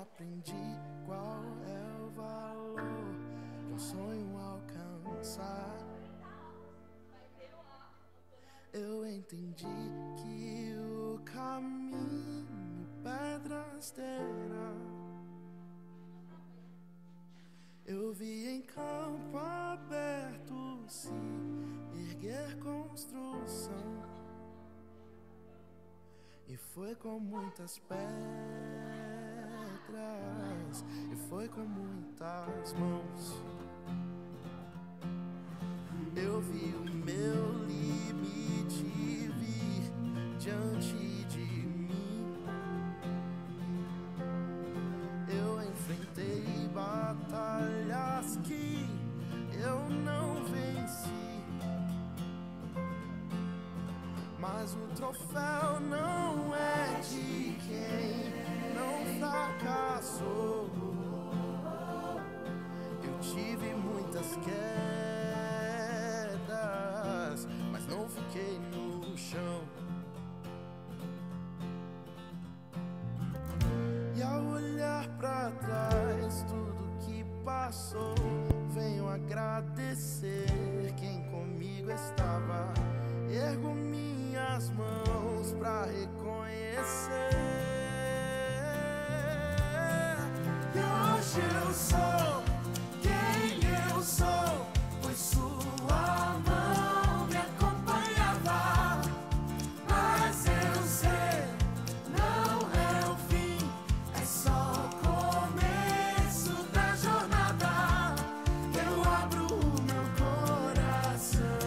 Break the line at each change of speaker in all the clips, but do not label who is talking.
aprendi qual é o valor de um sonho alcançar. Eu entendi que o caminho pedras terá. Eu vi em campo aberto se erguer construção, e foi com muitas pedras, e foi com muitas mãos. Eu vi o meu limite vir diante de mim. Eu enfrentei batalhas que eu não venci, mas o troféu não é de quem não fracassou. Eu tive muitas quedas, mas não fiquei no chão. E ao olhar pra trás tudo que passou, venho agradecer quem comigo estava. Ergo minhas mãos pra reconhecer. E hoje eu sou quem eu sou, pois sua mão me acompanhava. Mas eu sei, não é o fim, é só o começo da jornada. Eu abro o meu coração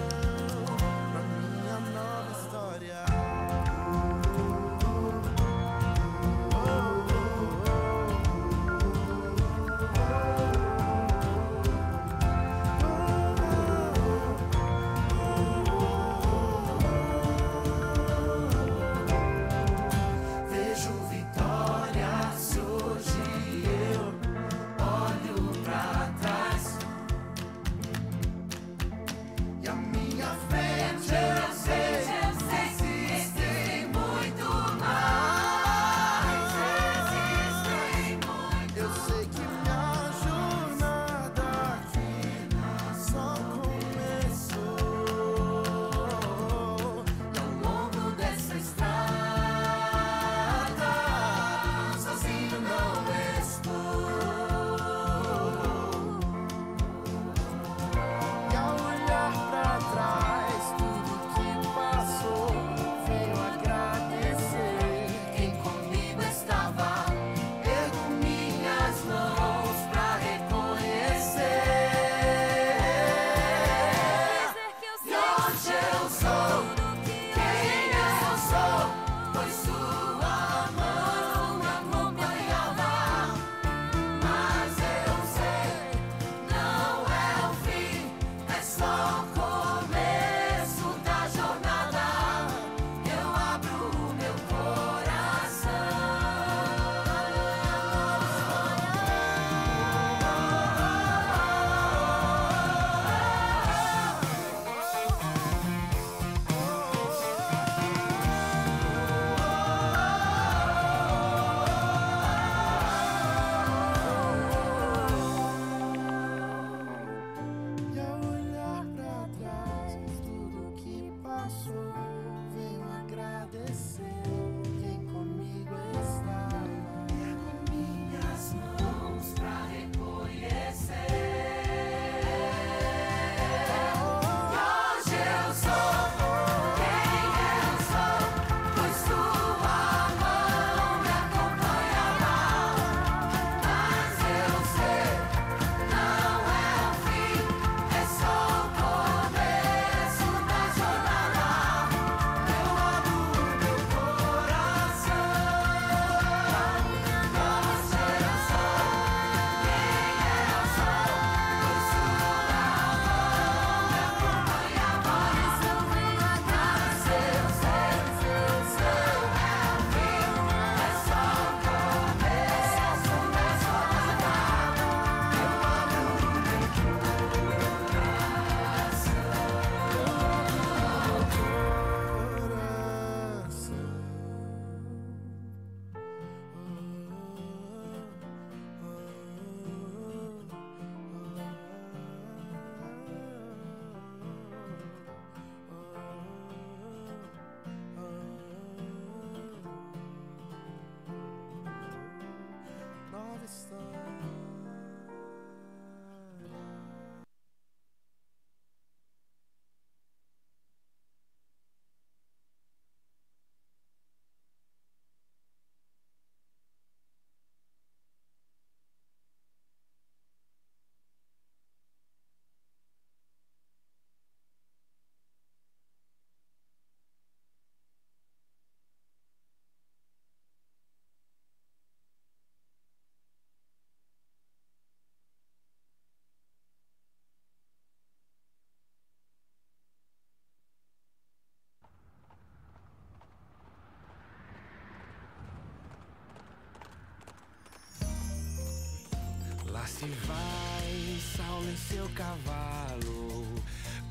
Lá se vai Saulo em seu cavalo,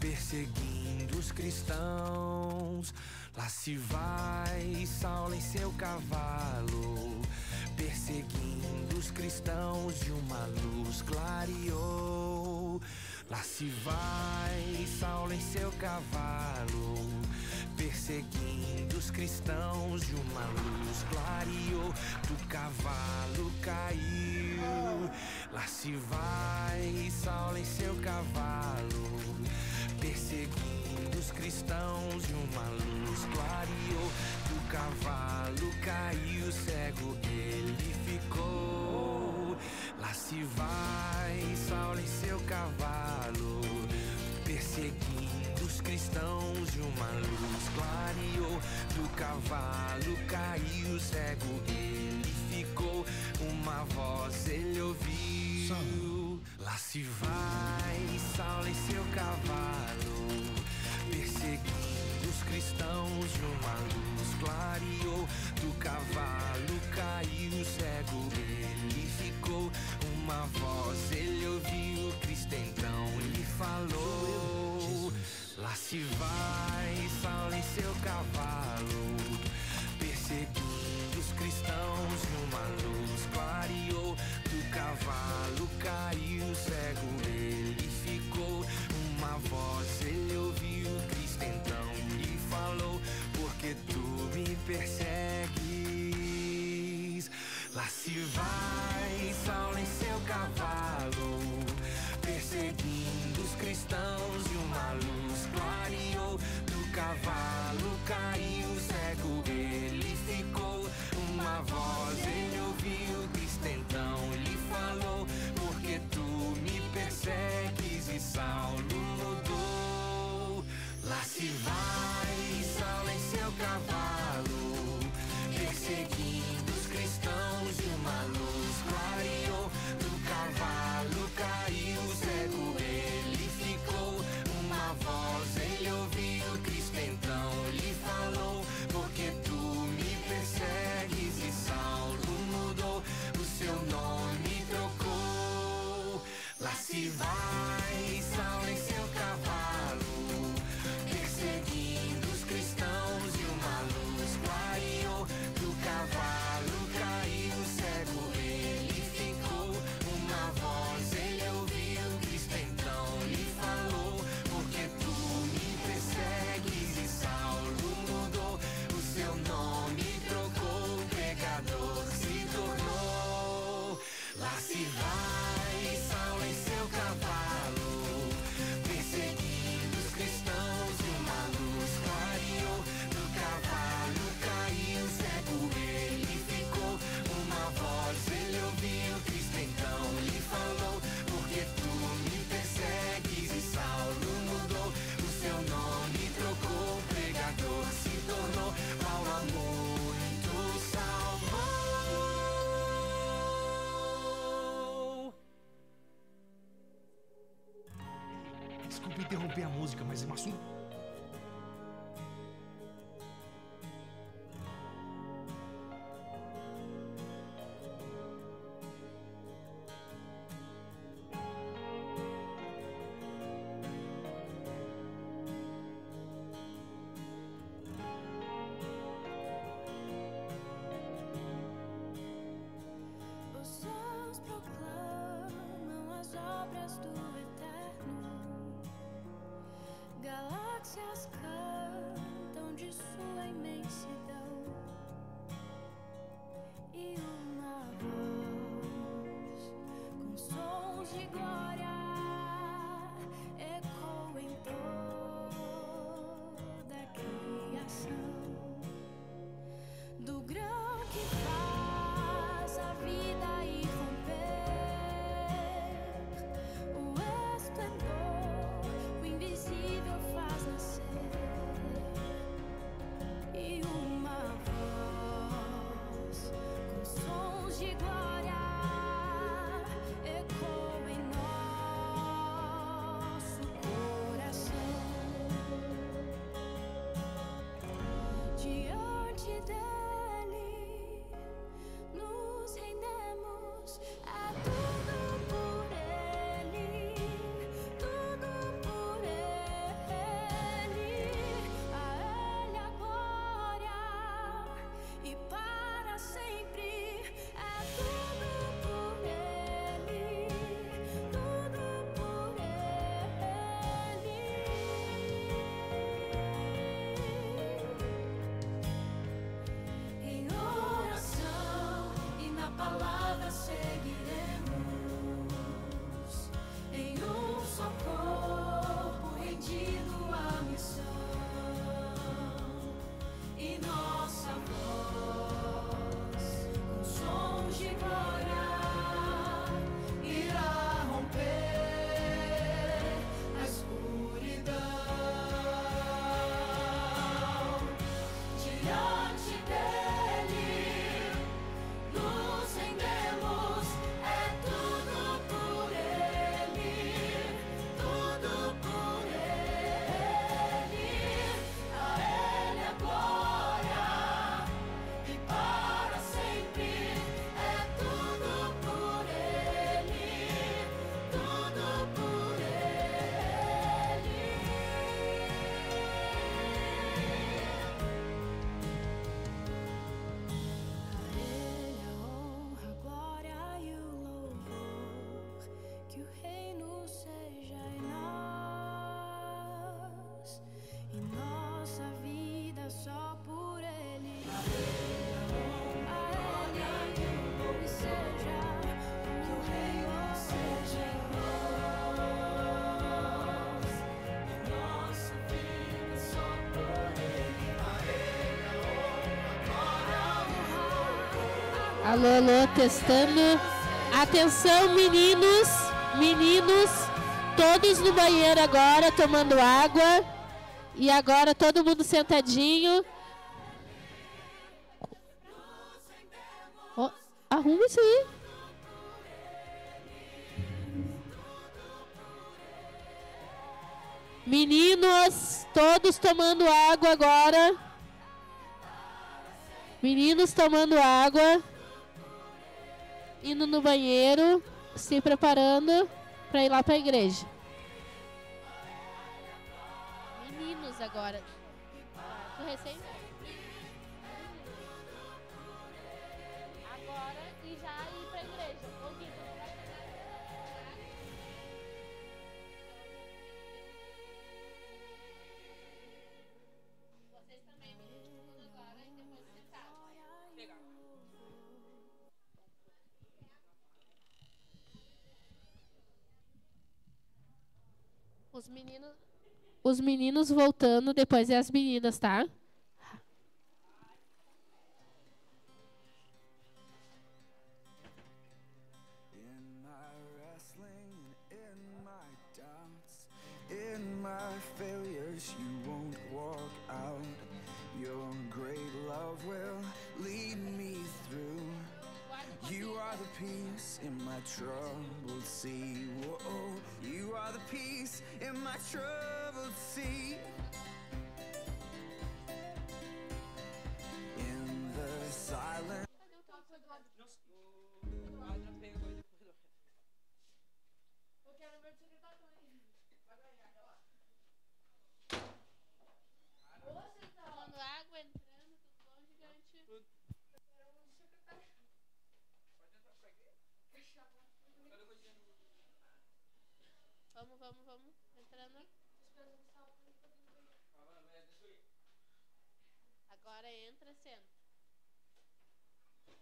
perseguindo os cristãos. Lá se vai Saulo em seu cavalo, perseguindo os cristãos. De uma luz clareou. Lá se vai Saulo em seu cavalo, perseguindo os cristãos. De uma luz clareou, do cavalo caiu. Lá se vai Saulo em seu cavalo, perseguindo os cristãos. De uma luz clareou, do cavalo caiu, cego ele ficou. Lá se vai Saulo em seu cavalo, perseguindo os cristãos. De uma luz clareou, do cavalo caiu, cego ele ficou. Uma voz ele ouviu. Lá se vai Saulo em seu cavalo, perseguindo os cristãos. De uma luz clareou, do cavalo caiu, cego ele ficou. Uma voz ele ouviu, Cristo então lhe falou. Lá se vai Saulo em seu cavalo, perseguindo os cristãos. De uma luz clareou, do cavalo caiu, cego ele ficou. Uma voz ele ouviu, Cristo então lhe falou: porque tu me persegues? Lá se vai Saulo em seu cavalo, perseguindo os cristãos. De uma luz clareou, do cavalo caiu, cego ele ficou. Uma voz ele ouviu, Cristo então lhe falou: porque tu me persegues? E Saulo mudou. Lá se vai Saulo em seu cavalo, perseguindo os cristãos. De uma luz clareou, do cavalo caiu, cego ele ficou. Uma voz ele ouviu, Cristo então lhe falou: porque tu me persegues? E Saulo mudou, o seu nome trocou. Lá se vai Saulo em seu cavalo, perseguindo os cristãos. De uma luz clareou, do cavalo caiu, cego ele ficou. Uma voz ele ouviu, Cristo então lhe falou: porque tu me persegues? E Saulo mudou, o seu nome trocou, pregador se tornou. Lá se vai Saulo em seu cavalo, perseguindo os cristãos. De uma luz clareou, do cavalo caiu, cego ele ficou. Uma voz ele ouviu, Cristo então lhe falou: porque tu me persegues? E Saulo mudou, o seu nome trocou, pregador se tornou. Paulo a muitos salvou.
Desculpa interromper a música, mas é um assunto.
Os céus proclamam as obras do Eterno. Galáxias
Alô, alô, testando. Atenção, meninos, meninos, todos no banheiro agora, tomando água. E agora todo mundo sentadinho. Oh, arruma isso aí. Meninos, todos tomando água agora. Meninos tomando água. Indo no banheiro, se preparando para ir lá para a igreja. Meninos agora. Tu recém agora e já ir para a igreja. Vocês também, meninos, tudo agora e depois sentado. Os meninos voltando, depois é as meninas, tá?
In my wrestling, in my doubts, in my failures, you won't walk out. Your great love will lead me through. You are the peace in my troubled sea. Whoa, you are the peace in my troubled sea. In the silence.
Tomando água, entrando, tudo bom, gigante? Vamos, entrando. Agora entra, senta. Aqui, ó.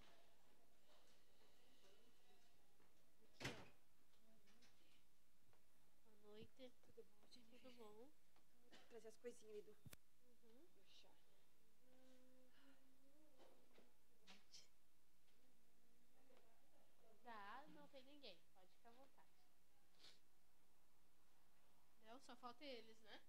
Boa noite. Tudo bom, gente? Tudo bom?
Trazer as coisinhas ali do chá.
Tá, não tem ninguém. Pode ficar à vontade. Não, só falta eles, né?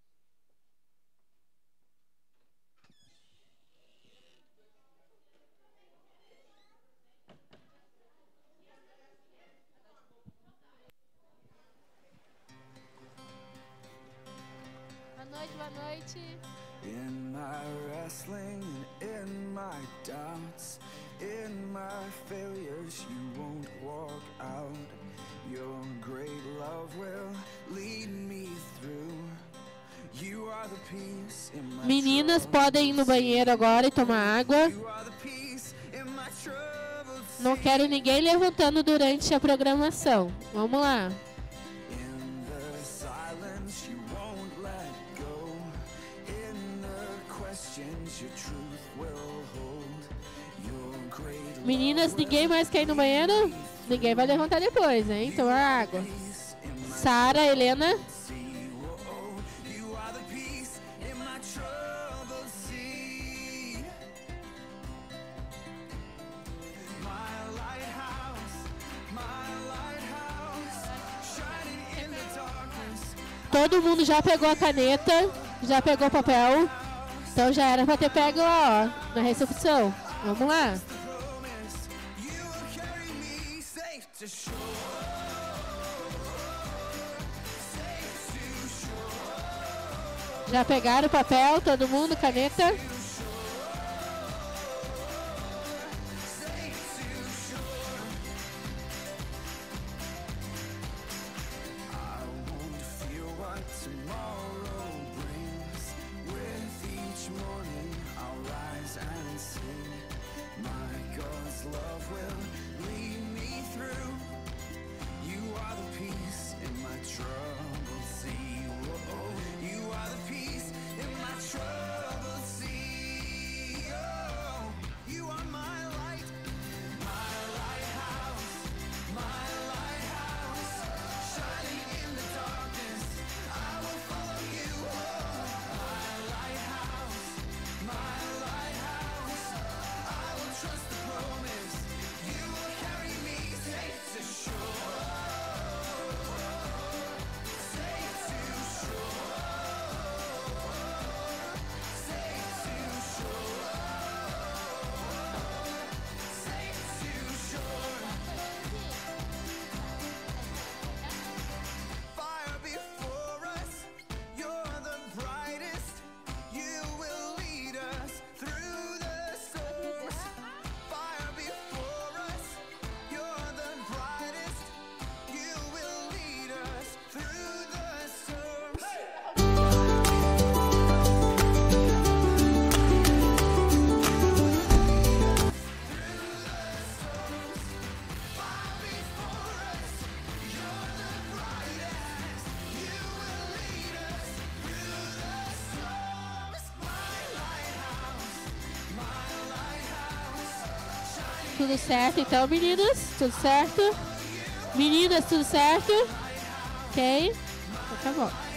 Boa noite.
In my wrestling and in my doubts, in my failures, you won't walk out. Your great love will lead me through. You are the peace in my
Meninas podem ir no banheiro agora e tomar água.
You are the peace in my troubled
Não quero ninguém levantando durante a programação. Vamos lá.
In the silence, you won't let go. In the questions, your truth will hold. Your great
Meninas, ninguém mais quer ir no banheiro? Ninguém vai levantar depois, hein? Tomar água. Sara, Helena.
sea. Whoa, you are the peace in my troubled sea. My lighthouse, shining in the darkness.
Todo mundo já pegou a caneta, já pegou o papel. Então já era pra ter pego lá, ó, na recepção. Vamos lá.
Promise you will carry me safe to shore. Safe to shore.
Já pegaram o papel, todo mundo, caneta.
I won't fear what tomorrow brings. With each morning I'll rise and sing. My God's love will lead me through. You are the peace in my troubled sea. Whoa, you are the peace in my troubled sea. Oh, you are my light, my lighthouse, my lighthouse, shining in the darkness. I will follow you. My lighthouse, my lighthouse. I will trust the promise. You
Tudo certo, então, meninos? Tudo certo? Meninas, tudo certo? Ok? Então tá bom.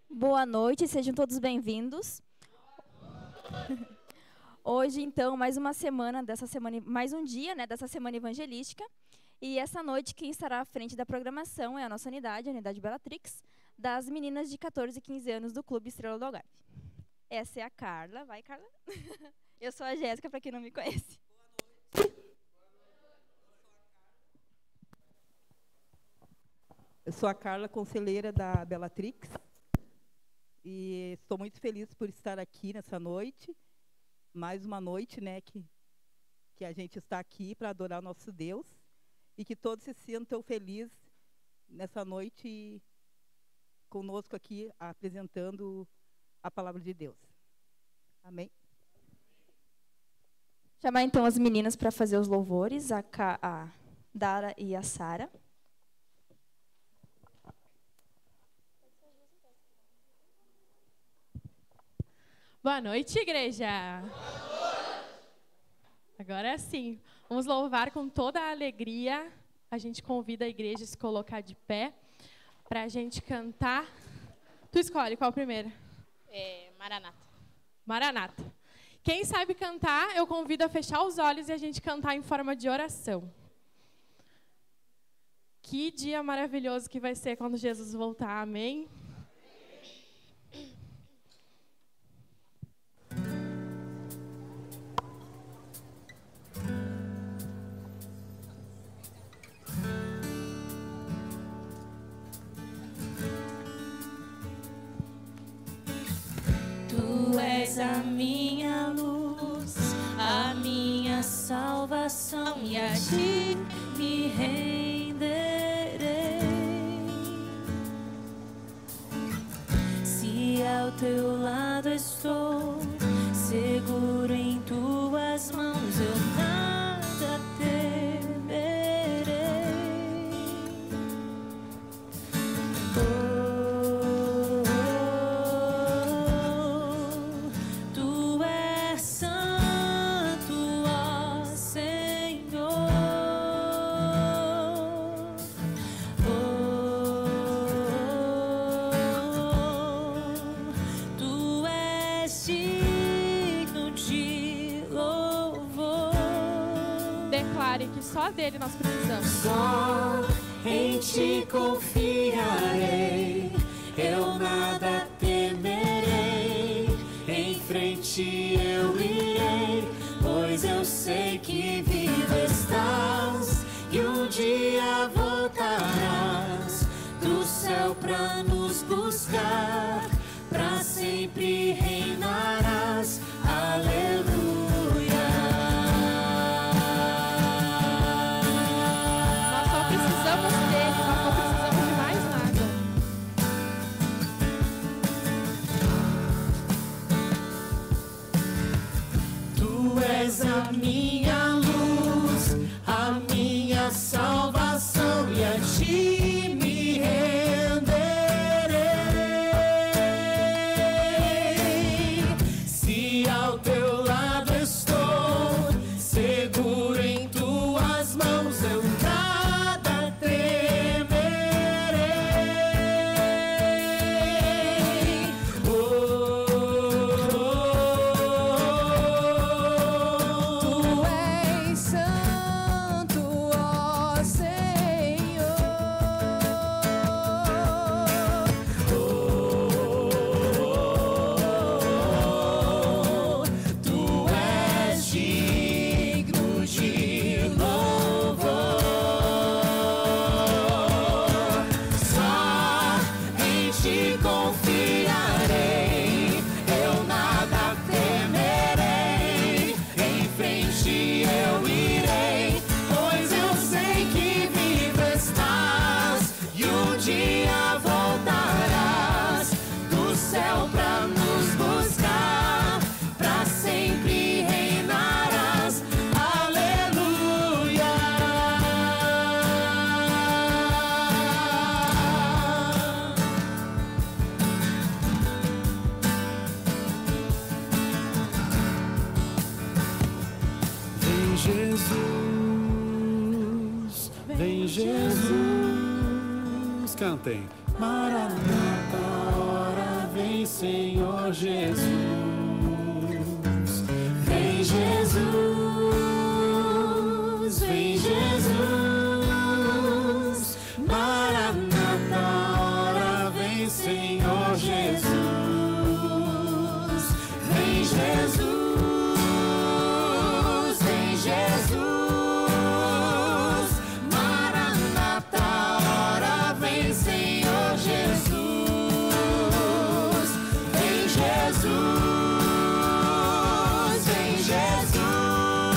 Boa noite, sejam todos bem-vindos. Hoje, então, mais uma semana dessa semana, mais um dia, né, dessa semana evangelística. E essa noite quem estará à frente da programação é a nossa unidade, a unidade Bellatrix, das meninas de 14 e 15 anos do Clube Estrela do Algarve. Essa é a Carla. Vai, Carla. Eu sou a Jéssica, para quem não me conhece.
Eu sou a Carla, conselheira da Bellatrix, e estou muito feliz por estar aqui nessa noite, mais uma noite, né, que a gente está aqui para adorar o nosso Deus, e que todos se sintam felizes nessa noite conosco aqui, apresentando a palavra de Deus. Amém?
Chamar então as meninas para fazer os louvores, a Dara e a Sara.
Boa noite, igreja. Boa noite. Agora sim, vamos louvar com toda a alegria. A gente convida a igreja a se colocar de pé para a gente cantar. Tu escolhe qual primeiro?
Maranata.
Maranata. Quem sabe cantar, eu convido a fechar os olhos e a gente cantar em forma de oração. Que dia maravilhoso que vai ser quando Jesus voltar. Amém?
Tu és a minha luz, a minha salvação, e a ti me renderei. Se ao teu lado estou, seguro em tuas mãos, eu nada temerei. Tu és santo, ó Senhor. Tu és digno de louvor.
Declare que só dele nós precisamos.
Só em ti confiarei, eu nada temerei. Em frente eu irei, pois eu sei que vivo estás e um dia voltarás do céu pra nos buscar, pra sempre reinarás. Aleluia.
Nós só precisamos dele, nós não precisamos de mais nada.
Tu és a minha luz, a minha salvação, e a ti me renderei. Se ao teu lado estou, seguro em tuas mãos, eu nada temerei.
Tu és santo, ó Senhor.
Tu és digno de louvor. Só em ti confiarei, eu nada temerei. Em frente eu irei, pois eu sei que vivo estás e um dia voltarás do céu pra nos buscar, pra sempre reinarás. Aleluia. Vem Jesus, vem Jesus, cantem. Maranata, hora vem, Senhor Jesus. Vem Jesus, vem Jesus. Maranata, hora vem, Senhor Jesus. Vem Jesus, vem Jesus. Maranata, hora vem, Senhor Jesus. Vem Jesus, vem Jesus.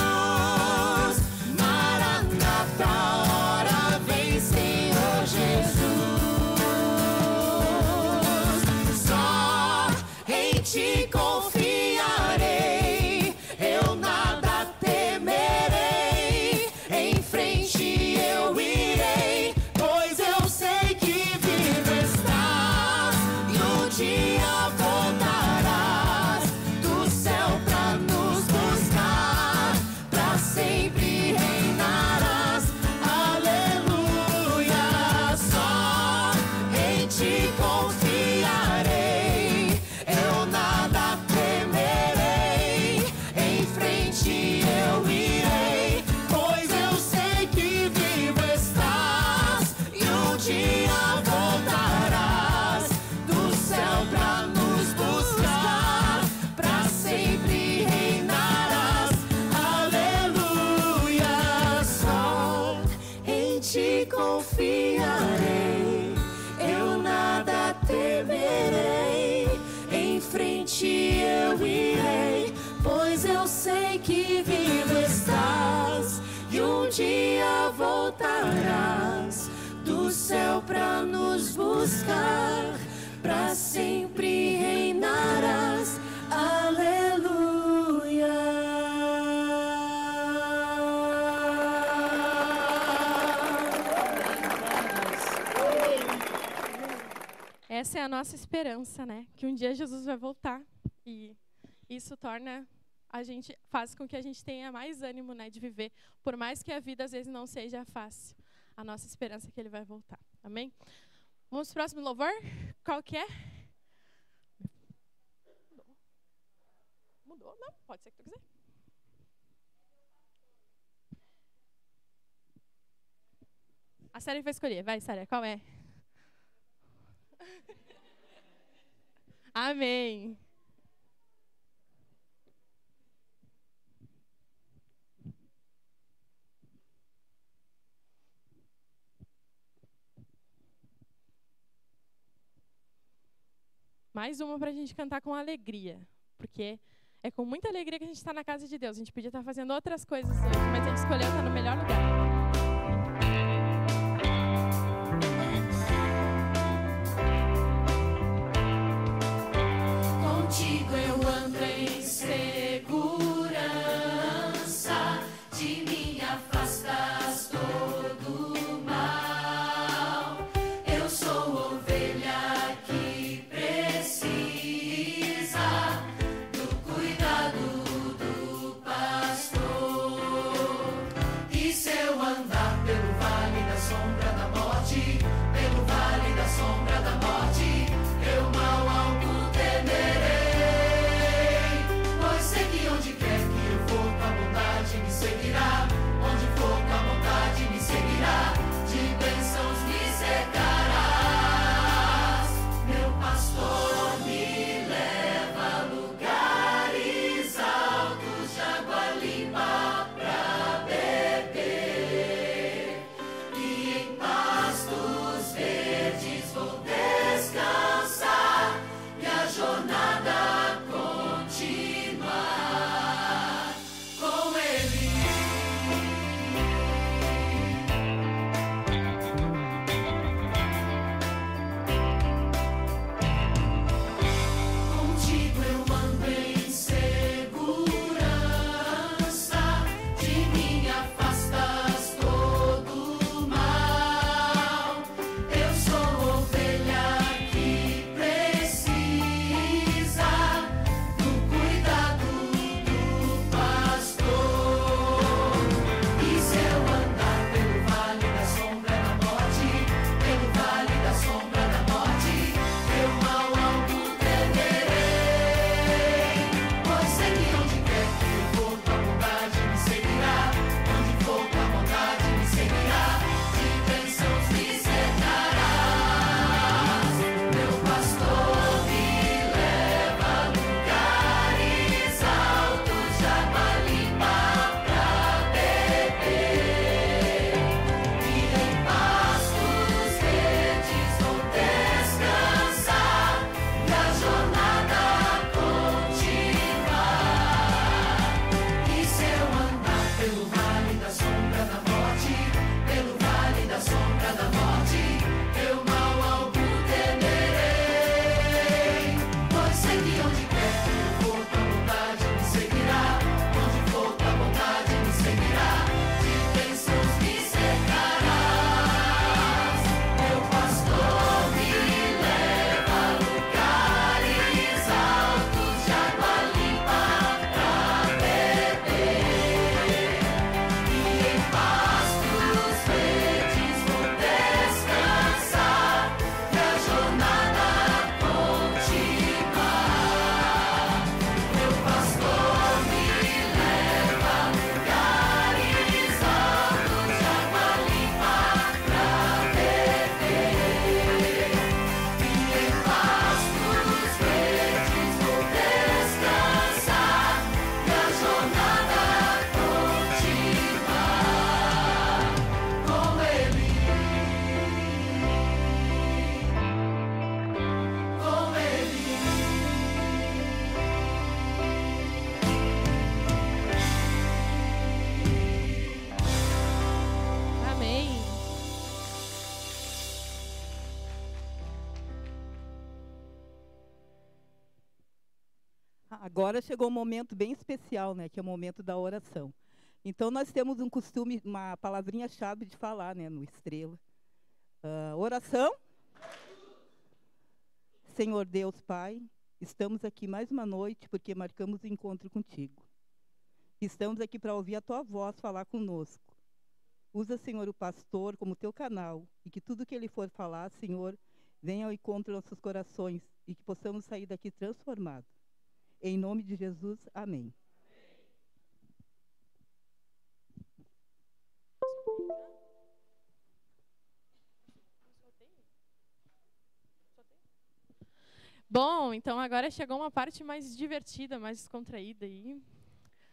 ti confiarei, eu nada temerei. Em frente eu irei, pois eu sei que vivo estás e um dia voltarás do céu pra nos buscar, pra sempre reinarás. Aleluia.
Essa é a nossa esperança, né? Que um dia Jesus vai voltar. E isso torna a gente, faz com que a gente tenha mais ânimo, né, de viver. Por mais que a vida às vezes não seja fácil. A nossa esperança é que ele vai voltar. Amém? Vamos para o próximo louvor? Qual que é? Mudou? Não, pode ser que tu quiser. A Sária vai escolher. Vai, Sária, qual é? Amém. Mais uma para a gente cantar com alegria, porque é com muita alegria que a gente está na casa de Deus. A gente podia estar fazendo outras coisas hoje, mas a gente escolheu estar no melhor lugar.
Contigo eu ando em segurança, de mim afastas todo mal. Eu sou ovelha que precisa do cuidado do pastor, e seu
Agora chegou um momento bem especial, né, que é o momento da oração. Então, nós temos um costume, uma palavrinha-chave de falar, né, no Estrela. Oração. Senhor Deus, Pai, estamos aqui mais uma noite porque marcamos o encontro contigo. Estamos aqui para ouvir a tua voz falar conosco. Usa, Senhor, o pastor como teu canal e que tudo que ele for falar, Senhor, venha ao encontro dos nossos corações e que possamos sair daqui transformados. Em nome de Jesus, amém.
Bom, então agora chegou uma parte mais divertida, mais descontraída. E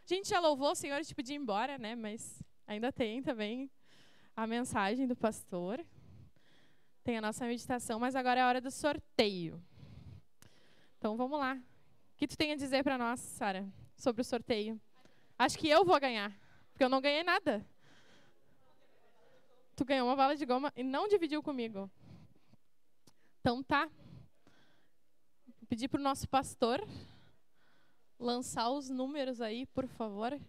a gente já louvou o Senhor, a gente podia ir embora, né? Mas ainda tem também a mensagem do pastor. Tem a nossa meditação, mas agora é a hora do sorteio. Então vamos lá. O que tu tem a dizer para nós, Sara, sobre o sorteio? Acho que eu vou ganhar, porque eu não ganhei nada. Tu ganhou uma bala de goma e não dividiu comigo. Então tá. Vou pedir para o nosso pastor lançar os números aí, por favor.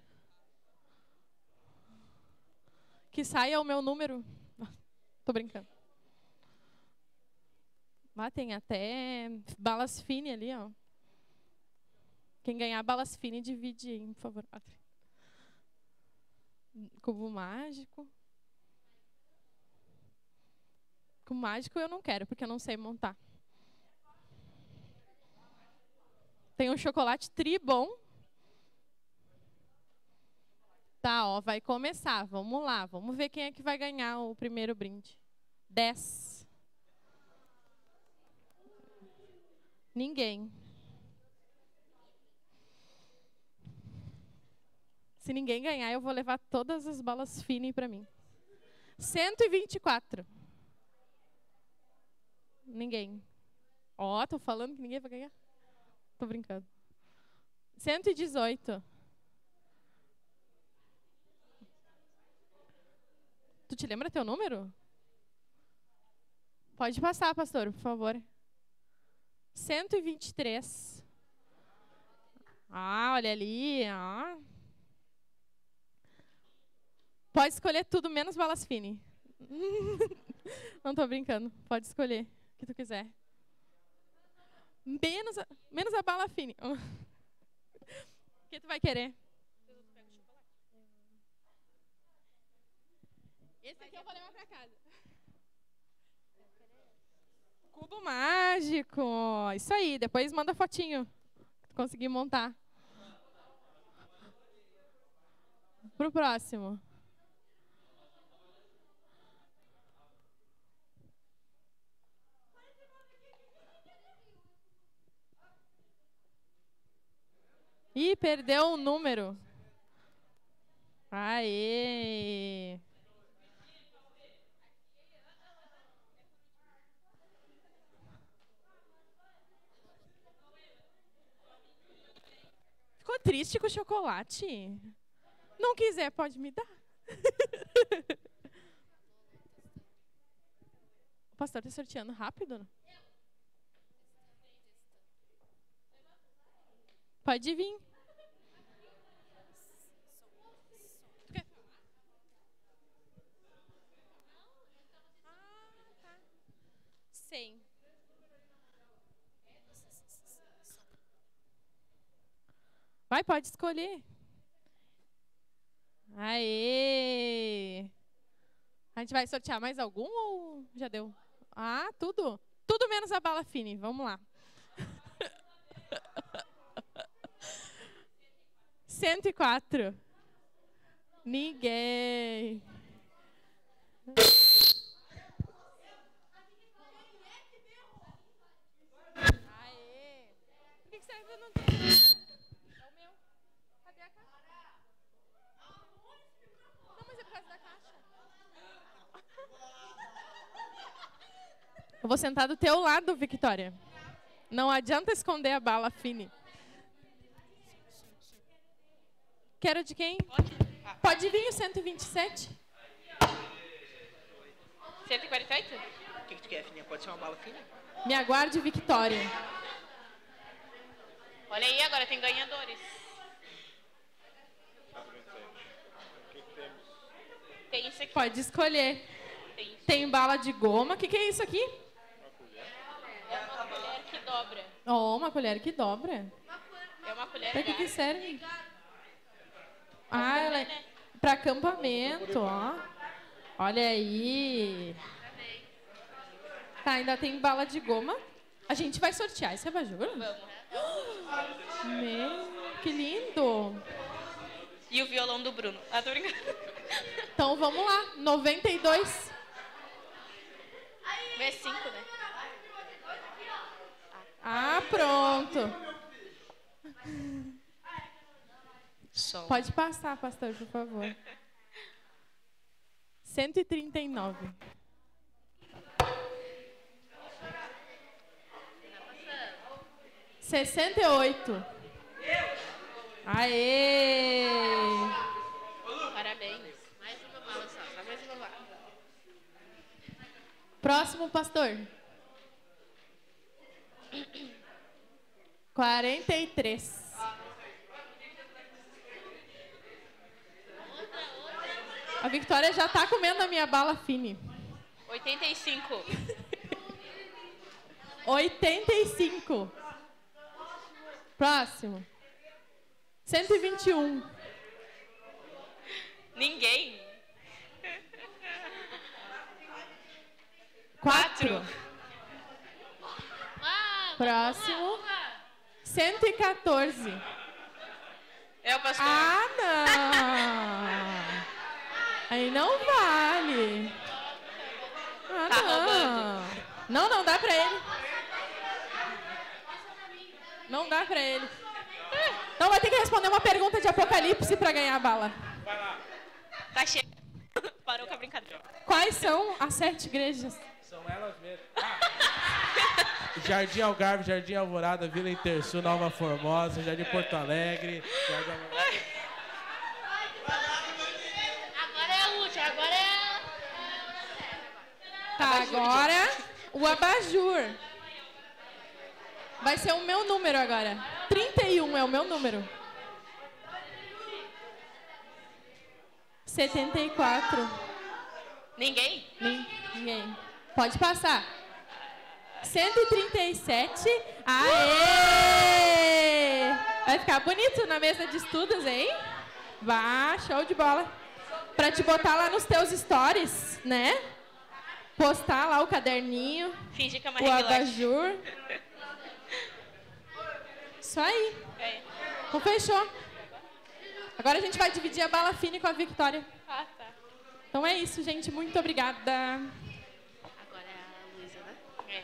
Que saia o meu número. Tô brincando. Ah, tem até balas fine ali, ó. Quem ganhar balas fine, divide aí, por favor. Cubo mágico. Cubo mágico eu não quero, porque eu não sei montar. Tem um chocolate Tribom. Tá, ó, vai começar. Vamos lá, vamos ver quem é que vai ganhar o primeiro brinde. 10. Ninguém. Se ninguém ganhar, eu vou levar todas as balas fine para mim. 124. Ninguém. Ó, tô falando que ninguém vai ganhar. Tô brincando. 118. Tu te lembra teu número? Pode passar, pastor, por favor. 123. Ah, olha ali. Ah. Pode escolher tudo, menos balas fine. Não tô brincando. Pode escolher o que tu quiser. Menos a bala fine. O que tu vai querer? Esse aqui eu vou levar pra casa. Cubo mágico. Isso aí, depois manda fotinho. Que tu conseguir montar. Pro próximo. Ih, perdeu o número. Aê! Ficou triste com o chocolate? Não quiser, pode me dar. O pastor está sorteando rápido? Pode vir. Sim. Vai, pode escolher. Aê! A gente vai sortear mais algum ou já deu? Ah, tudo. Tudo menos a bala fine. Vamos lá. 104. Ninguém. Aê! Por que você ainda não tem? É o meu. Cadê a caixa? Não, mas é por causa da caixa. Eu vou sentar do teu lado, Victoria. Não adianta esconder a bala fine. Quero de quem? Pode vir o 127.
148? O que tu quer, Fininha? Pode ser uma bala fina?
Me aguarde, Victoria.
Olha aí, agora tem ganhadores. Tem isso aqui.
Pode escolher.
Tem isso.
Tem bala de goma. O que é isso aqui?
É uma colher que dobra.
Oh, uma colher que dobra.
É uma colher
Pra que
gás.
serve? Ah, ela é para acampamento, ó. Olha aí. Tá, ainda tem bala de goma. A gente vai sortear esse abajur?
Vamos.
Que lindo.
E o violão do Bruno. Ah, tô brincando.
Então vamos lá, 92.
É 5, né?
Ah, pronto.
Sol.
Pode passar, pastor, por favor. 139. Sessenta e 68. Aê!
Parabéns. Mais uma bala só mais uma bala.
Próximo, pastor. 43. A Victoria já tá comendo a minha bala fine.
85.
85. Próximo. 121.
Ninguém.
4. Próximo. 114.
É o pastor.
Ah, não. Aí não vale. Ah,
Tá
não.
roubando.
Não, não dá pra ele. Não dá pra ele. Então vai ter que responder uma pergunta de Apocalipse pra ganhar a bala.
Tá cheio. Parou com a brincadeira.
Quais são as 7 igrejas?
São elas mesmas. Jardim Algarve, Jardim Alvorada, Vila Intersul, Nova Formosa, Jardim Porto Alegre.
Agora é a última, agora é...
Tá, agora o abajur. Vai ser o meu número agora. 31 é o meu número. 74.
Ninguém?
Ninguém. Pode passar. 137. Aê! Vai ficar bonito na mesa de estudos, hein? Vá, show de bola. Pra te botar lá nos teus stories, né? Postar lá o caderninho.
Finge que é uma
o
reguilete.
abajur. Isso aí.
É.
Então fechou. Agora a gente vai dividir a bala fine com a Victoria.
Ah, tá.
Então é isso, gente. Muito obrigada.
Agora é a Luísa, né? É.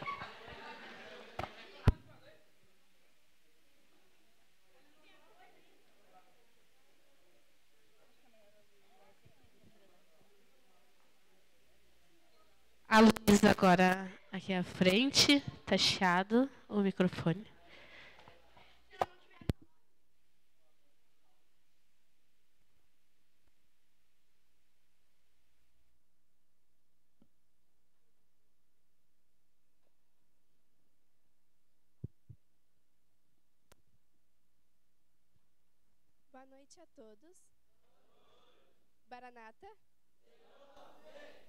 A Luísa agora aqui à frente, tá chiado o microfone.
Boa noite a todos. Baranata?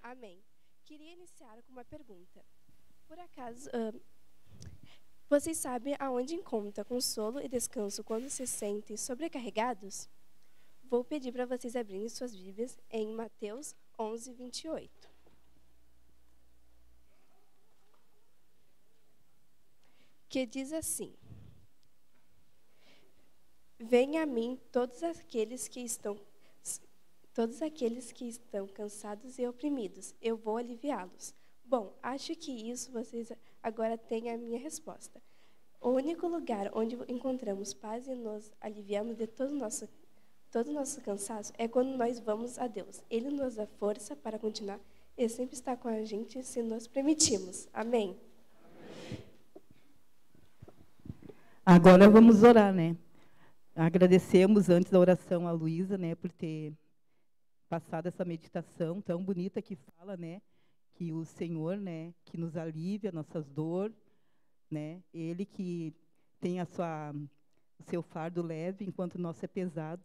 Amém. Queria iniciar com uma pergunta. Por acaso, vocês sabem aonde encontra consolo e descanso quando se sentem sobrecarregados? Vou pedir para vocês abrirem suas Bíblias em Mateus 11, 28. Que diz assim: Venha a mim todos aqueles que estão cansados e oprimidos, eu vou aliviá-los. Bom, acho que isso vocês agora têm a minha resposta. O único lugar onde encontramos paz e nos aliviamos de todo o nosso cansaço é quando nós vamos a Deus. Ele nos dá força para continuar e sempre está com a gente se nos permitirmos. Amém?
Agora vamos orar, né? Agradecemos antes da oração a Luísa, né, por ter passado essa meditação tão bonita que fala, né, que o Senhor, né, que nos alivia nossas dores, né, Ele que tem a sua o seu fardo leve, enquanto o nosso é pesado.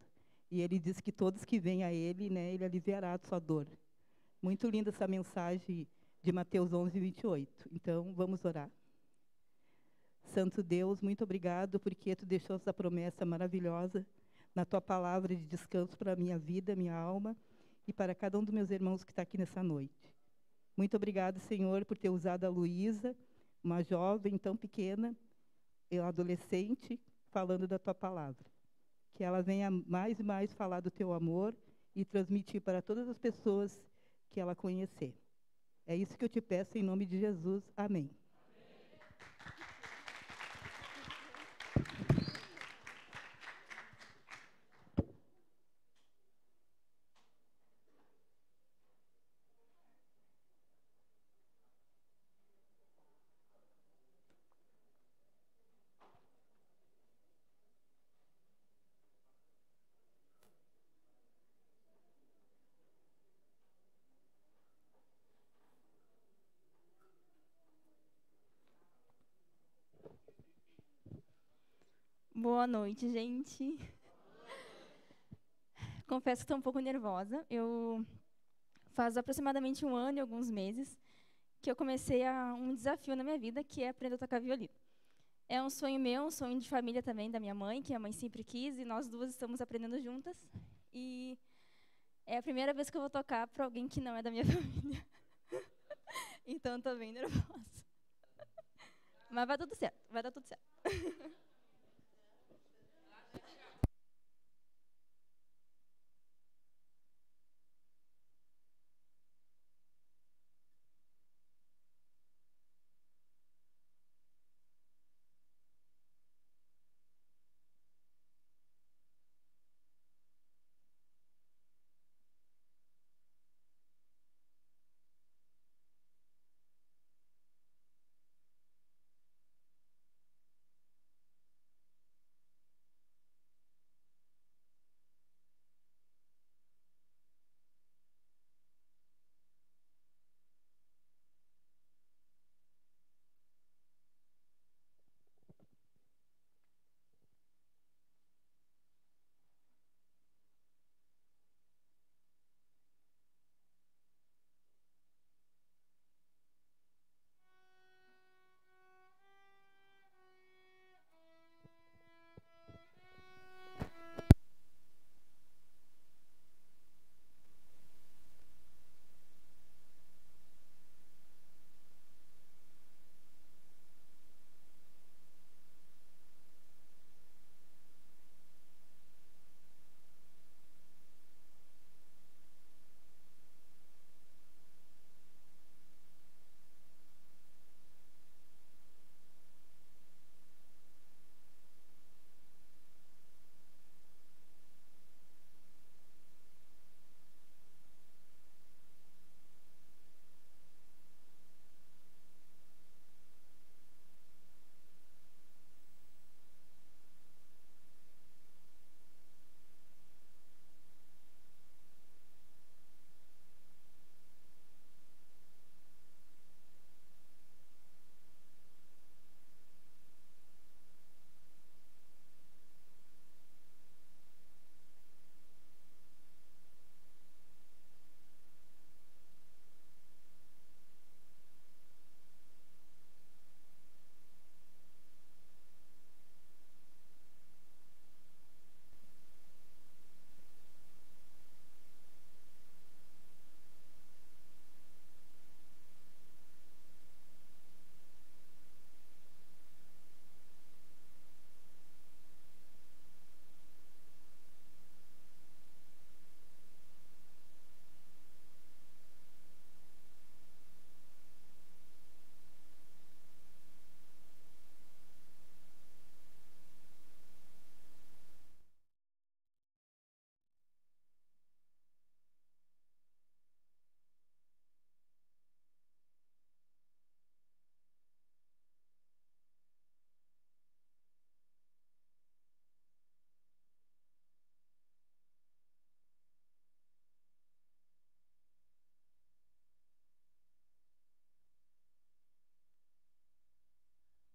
E ele diz que todos que vêm a ele, né, ele aliviará a sua dor. Muito linda essa mensagem de Mateus 11:28. Então, vamos orar. Santo Deus, muito obrigado, porque tu deixou essa promessa maravilhosa na tua palavra de descanso para a minha vida, minha alma, e para cada um dos meus irmãos que está aqui nessa noite. Muito obrigado, Senhor, por ter usado a Luísa, uma jovem tão pequena, adolescente, falando da tua palavra. Que ela venha mais e mais falar do teu amor e transmitir para todas as pessoas que ela conhecer. É isso que eu te peço em nome de Jesus. Amém.
Boa noite, gente. Confesso que estou um pouco nervosa. Eu faz aproximadamente 1 ano e alguns meses que eu comecei um desafio na minha vida, que é aprender a tocar violino. É um sonho meu, um sonho de família também da minha mãe, que a mãe sempre quis, e nós duas estamos aprendendo juntas. E é a primeira vez que eu vou tocar para alguém que não é da minha família. Então, estou bem nervosa. Mas vai tudo certo, vai dar tudo certo.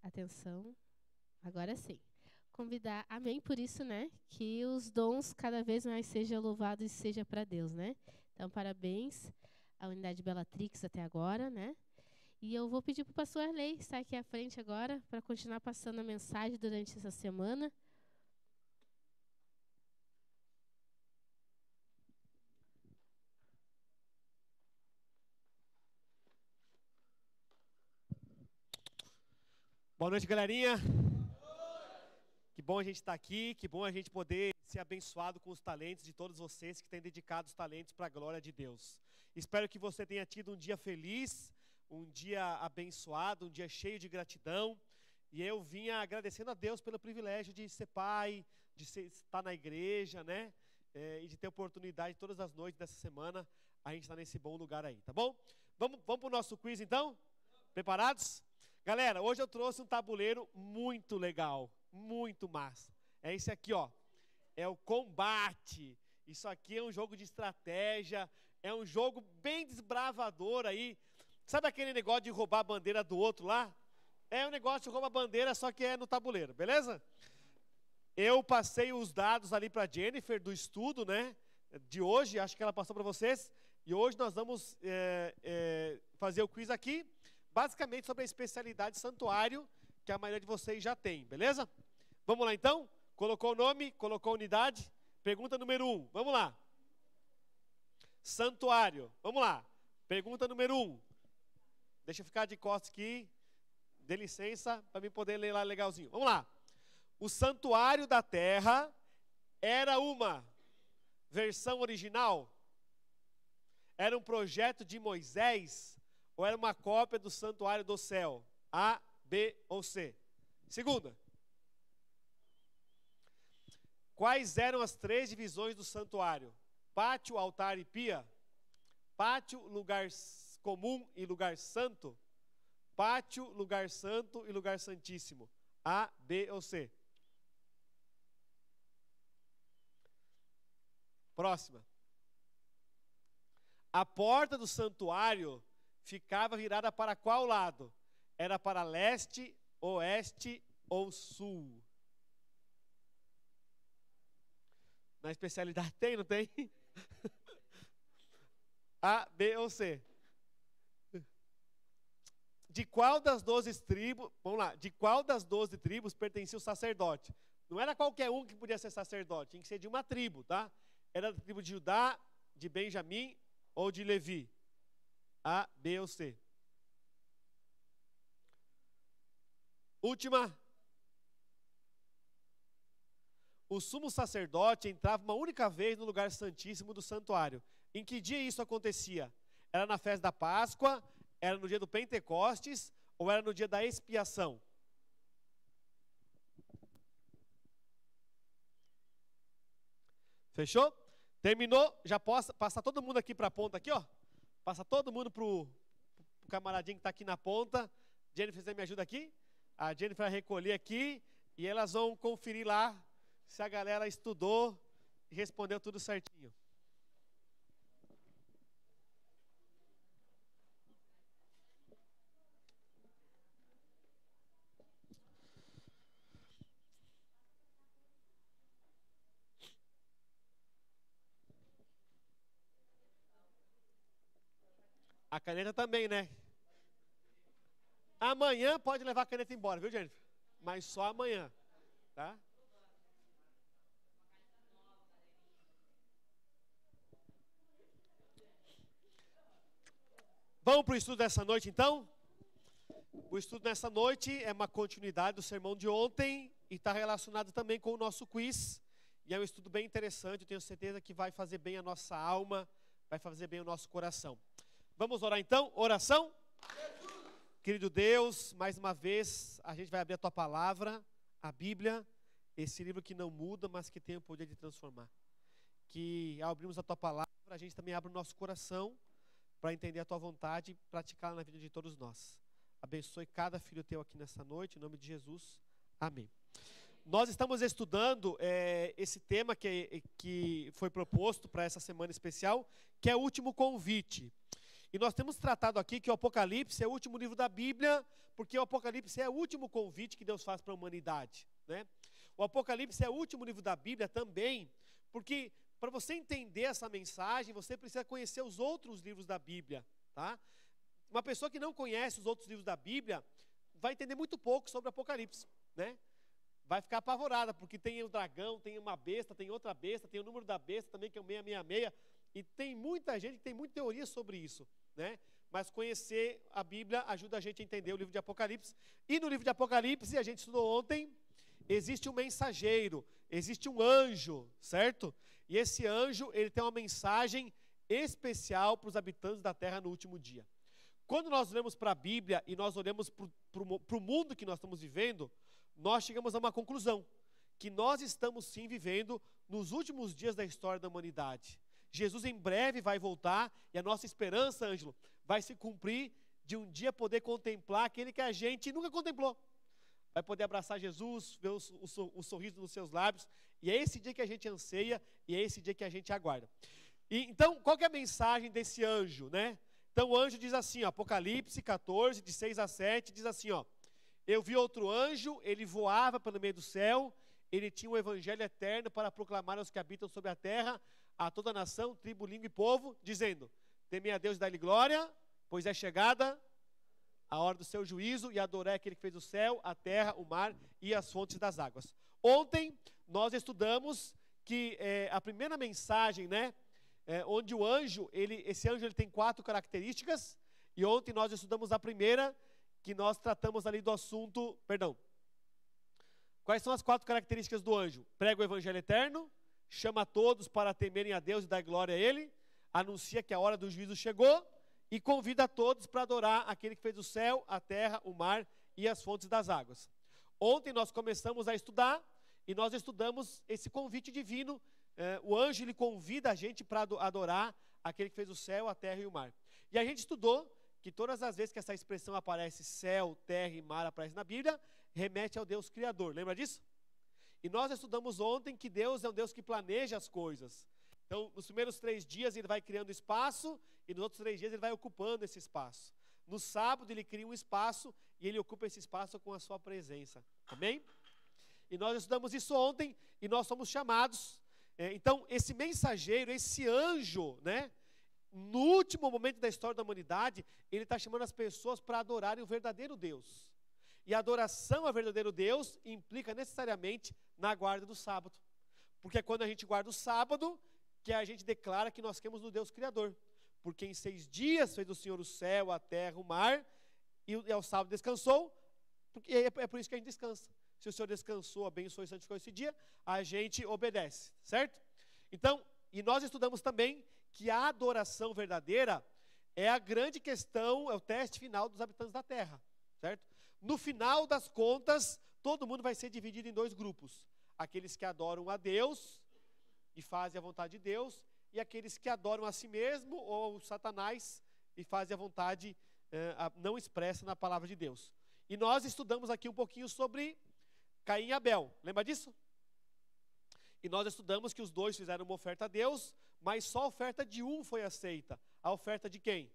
Atenção, agora sim.
convidar, amém, por isso, né, que os dons cada vez mais sejam louvados e seja para Deus, né? Então, parabéns à Unidade Bellatrix até agora, né? E eu vou pedir para o pastor Arley estar aqui à frente agora para continuar passando a mensagem durante essa semana.
Boa noite, galerinha. Que bom a gente estar aqui, que bom a gente poder ser abençoado com os talentos de todos vocês que têm dedicado os talentos para a glória de Deus. Espero que você tenha tido um dia feliz, um dia abençoado, um dia cheio de gratidão. E eu vinha agradecendo a Deus pelo privilégio de ser pai, de estar na igreja, né? E de ter oportunidade todas as noites dessa semana a gente estar nesse bom lugar aí, tá bom? Vamos para o nosso quiz então? Preparados? Galera, hoje eu trouxe um tabuleiro muito legal, muito massa. É esse aqui, ó. É o combate. Isso aqui é um jogo de estratégia, é um jogo bem desbravador aí. Sabe aquele negócio de roubar a bandeira do outro lá? É um negócio de roubar a bandeira, só que é no tabuleiro, beleza? Eu passei os dados ali para a Jennifer do estudo, né? De hoje, acho que ela passou para vocês. E hoje nós vamos fazer o quiz aqui. Basicamente sobre a especialidade santuário, que a maioria de vocês já tem, beleza? Vamos lá então? Colocou o nome, colocou a unidade. Pergunta número 1, vamos lá. Santuário, vamos lá. Pergunta número 1. Deixa eu ficar de costas aqui. Dê licença para mim poder ler lá legalzinho. Vamos lá. O santuário da terra era uma versão original? Era um projeto de Moisés? Ou era uma cópia do santuário do céu? A, B ou C? Segunda. Quais eram as 3 divisões do santuário? Pátio, altar e pia? Pátio, lugar comum e lugar santo? Pátio, lugar santo e lugar santíssimo? A, B ou C? Próxima. A porta do santuário ficava virada para qual lado? Era para leste, oeste ou sul? Na especialidade tem, não tem? A, B ou C? De qual das 12 tribos, vamos lá, de qual das 12 tribos pertencia o sacerdote? Não era qualquer um que podia ser sacerdote, tinha que ser de uma tribo, tá? Era da tribo de Judá, de Benjamim ou de Levi? A, B ou C? Última. O sumo sacerdote entrava uma única vez no lugar santíssimo do santuário. Em que dia isso acontecia? Era na festa da Páscoa? Era no dia do Pentecostes? Ou era no dia da expiação? Fechou? Terminou? Já posso passar todo mundo aqui para a ponta aqui, ó. Passa todo mundo pro camaradinho que está aqui na ponta. Jennifer, você me ajuda aqui? A Jennifer vai recolher aqui e elas vão conferir lá se a galera estudou e respondeu tudo certinho. A caneta também, né? Amanhã pode levar a caneta embora, viu, Jennifer? Mas só amanhã, tá? Vamos para o estudo dessa noite, então? O estudo dessa noite é uma continuidade do sermão de ontem e está relacionado também com o nosso quiz. E é um estudo bem interessante, eu tenho certeza que vai fazer bem a nossa alma, vai fazer bem o nosso coração. Vamos orar então? Oração? Querido Deus, mais uma vez a gente vai abrir a Tua palavra, a Bíblia, esse livro que não muda, mas que tem o poder de transformar. Que ao abrirmos a Tua palavra, a gente também abre o nosso coração para entender a Tua vontade e praticá-la na vida de todos nós. Abençoe cada filho Teu aqui nessa noite, em nome de Jesus. Amém. Nós estamos estudando esse tema que foi proposto para essa semana especial, que é o último convite. E nós temos tratado aqui que o Apocalipse é o último livro da Bíblia, porque o Apocalipse é o último convite que Deus faz para a humanidade, né? O Apocalipse é o último livro da Bíblia também, porque para você entender essa mensagem, você precisa conhecer os outros livros da Bíblia, tá? Uma pessoa que não conhece os outros livros da Bíblia vai entender muito pouco sobre o Apocalipse, né? Vai ficar apavorada, porque tem o dragão, tem uma besta, tem outra besta, tem o número da besta também, que é o 666, e tem muita gente que tem muita teoria sobre isso, né? Mas conhecer a Bíblia ajuda a gente a entender o livro de Apocalipse. E no livro de Apocalipse, a gente estudou ontem, existe um mensageiro, existe um anjo, certo? E esse anjo, ele tem uma mensagem especial para os habitantes da terra no último dia. Quando nós olhamos para a Bíblia e nós olhamos para o mundo que nós estamos vivendo, nós chegamos a uma conclusão, que nós estamos sim vivendo nos últimos dias da história da humanidade. Jesus em breve vai voltar e a nossa esperança, Ângelo, vai se cumprir de um dia poder contemplar aquele que a gente nunca contemplou. Vai poder abraçar Jesus, ver o sorriso nos seus lábios, e é esse dia que a gente anseia, e é esse dia que a gente aguarda. E, então, qual que é a mensagem desse anjo, né? Então o anjo diz assim, ó, Apocalipse 14, de 6 a 7, diz assim, ó, eu vi outro anjo, ele voava pelo meio do céu, ele tinha um evangelho eterno para proclamar aos que habitam sobre a terra, a toda nação, tribo, língua e povo, dizendo, temei a Deus e dá-lhe glória, pois é chegada a hora do seu juízo, e adorai aquele que fez o céu, a terra, o mar e as fontes das águas. Ontem nós estudamos que a primeira mensagem, né, onde o anjo, esse anjo ele tem 4 características, e ontem nós estudamos a primeira, que nós tratamos ali do assunto, quais são as 4 características do anjo? Prega o evangelho eterno, chama todos para temerem a Deus e dar glória a Ele, anuncia que a hora do juízo chegou, e convida a todos para adorar aquele que fez o céu, a terra, o mar e as fontes das águas. Ontem nós começamos a estudar, e nós estudamos esse convite divino, o anjo ele convida a gente para adorar aquele que fez o céu, a terra e o mar. E a gente estudou que todas as vezes que essa expressão aparece, céu, terra e mar, aparece na Bíblia, remete ao Deus Criador, lembra disso? E nós estudamos ontem que Deus é um Deus que planeja as coisas. Então, nos primeiros 3 dias ele vai criando espaço, e nos outros 3 dias ele vai ocupando esse espaço. No sábado ele cria um espaço, e ele ocupa esse espaço com a sua presença. Amém? E nós estudamos isso ontem, e nós somos chamados. Então, esse mensageiro, esse anjo, né? No último momento da história da humanidade, ele está chamando as pessoas para adorarem o verdadeiro Deus. E a adoração ao verdadeiro Deus implica necessariamente na guarda do sábado. Porque é quando a gente guarda o sábado que a gente declara que nós cremos no Deus Criador. Porque em 6 dias fez o Senhor o céu, a terra, o mar, e ao sábado descansou, porque é por isso que a gente descansa. Se o Senhor descansou, abençoou e santificou esse dia, a gente obedece, certo? Então, e nós estudamos também que a adoração verdadeira é a grande questão, é o teste final dos habitantes da terra, certo? No final das contas, todo mundo vai ser dividido em 2 grupos. Aqueles que adoram a Deus e fazem a vontade de Deus, e aqueles que adoram a si mesmo ou Satanás e fazem a vontade não expressa na palavra de Deus. E nós estudamos aqui um pouquinho sobre Caim e Abel, lembra disso? E nós estudamos que os 2 fizeram uma oferta a Deus, mas só a oferta de um foi aceita. A oferta de quem?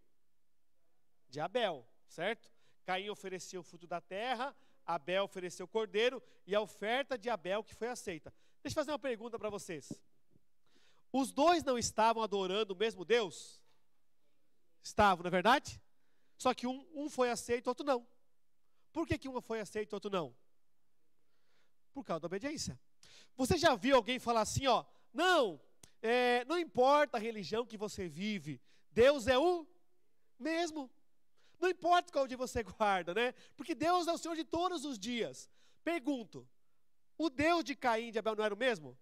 De Abel, certo? Caim ofereceu o fruto da terra, Abel ofereceu o cordeiro, e a oferta de Abel que foi aceita. Deixa eu fazer uma pergunta para vocês. Os 2 não estavam adorando o mesmo Deus? Estavam, não é verdade? Só que um foi aceito, outro não. Por que um foi aceito e outro não? Por causa da obediência. Você já viu alguém falar assim, ó, não importa a religião que você vive, Deus é o mesmo. Não importa qual dia você guarda, né? Porque Deus é o Senhor de todos os dias. Pergunto, o Deus de Caim e de Abel não era o mesmo?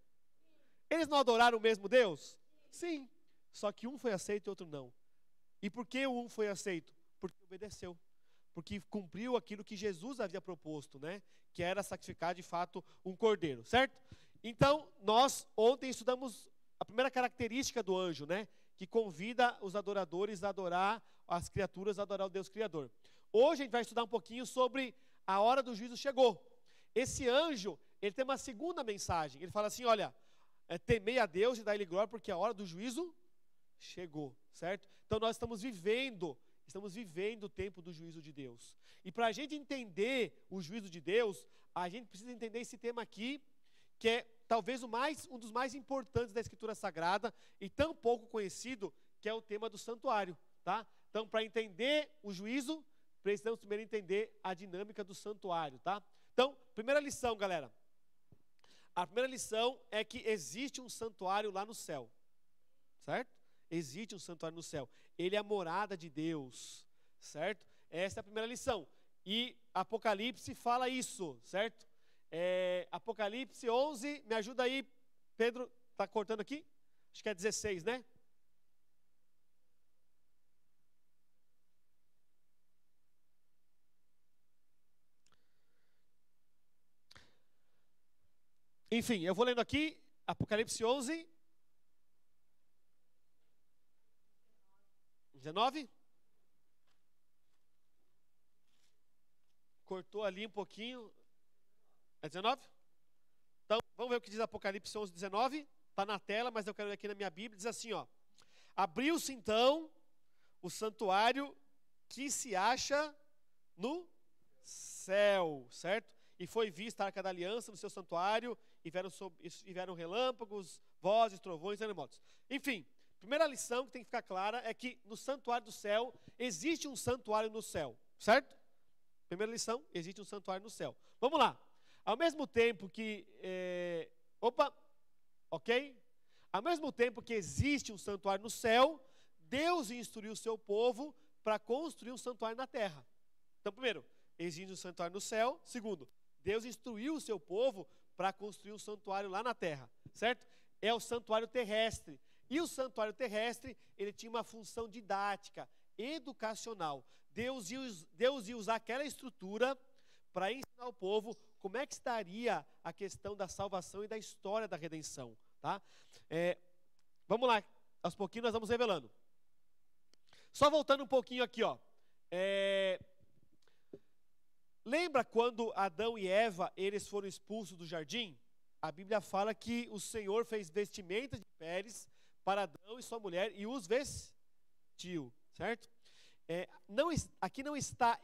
Eles não adoraram o mesmo Deus? Sim. Só que um foi aceito e outro não. E por que um foi aceito? Porque obedeceu. Porque cumpriu aquilo que Jesus havia proposto, né? Que era sacrificar de fato um cordeiro, certo? Então, nós ontem estudamos a primeira característica do anjo, né? Que convida os adoradores a adorar as criaturas, a adorar o Deus Criador. Hoje a gente vai estudar um pouquinho sobre a hora do juízo chegou. Esse anjo, ele tem uma segunda mensagem. Ele fala assim, olha, temei a Deus e dai-lhe glória, porque a hora do juízo chegou, certo? Então nós estamos vivendo o tempo do juízo de Deus. E para a gente entender o juízo de Deus, a gente precisa entender esse tema aqui, que é talvez um dos mais importantes da Escritura Sagrada e tão pouco conhecido, que é o tema do santuário, tá? Então, para entender o juízo, precisamos primeiro entender a dinâmica do santuário, tá? Então, primeira lição, galera. A primeira lição é que existe um santuário lá no céu, certo? Existe um santuário no céu. Ele é a morada de Deus, certo? Essa é a primeira lição. E Apocalipse fala isso, certo? Apocalipse 11, me ajuda aí, Pedro, tá cortando aqui? Acho que é 16, né? Enfim, eu vou lendo aqui, Apocalipse 11, 19. Cortou ali um pouquinho. É 19? Então, vamos ver o que diz Apocalipse 11, 19. Está na tela, mas eu quero ler aqui na minha Bíblia. Diz assim, ó. Abriu-se então o santuário que se acha no céu, certo? E foi vista a Arca da Aliança no seu santuário, e vieram relâmpagos, vozes, trovões e terremotos. Enfim, primeira lição que tem que ficar clara é que no santuário do céu, existe um santuário no céu, certo? Primeira lição, existe um santuário no céu. Vamos lá. Ao mesmo tempo que... Ao mesmo tempo que existe um santuário no céu, Deus instruiu o seu povo para construir um santuário na terra. Então, primeiro, existe um santuário no céu. Segundo, Deus instruiu o seu povo para construir um santuário lá na terra, certo? É o santuário terrestre. E o santuário terrestre, ele tinha uma função didática, educacional. Deus ia usar aquela estrutura para ensinar ao povo como é que estaria a questão da salvação e da história da redenção, tá? Vamos lá, aos pouquinhos nós vamos revelando. Só voltando um pouquinho aqui, ó. Lembra quando Adão e Eva, eles foram expulsos do jardim? A Bíblia fala que o Senhor fez vestimentas de peles para Adão e sua mulher e os vestiu, certo? Aqui não está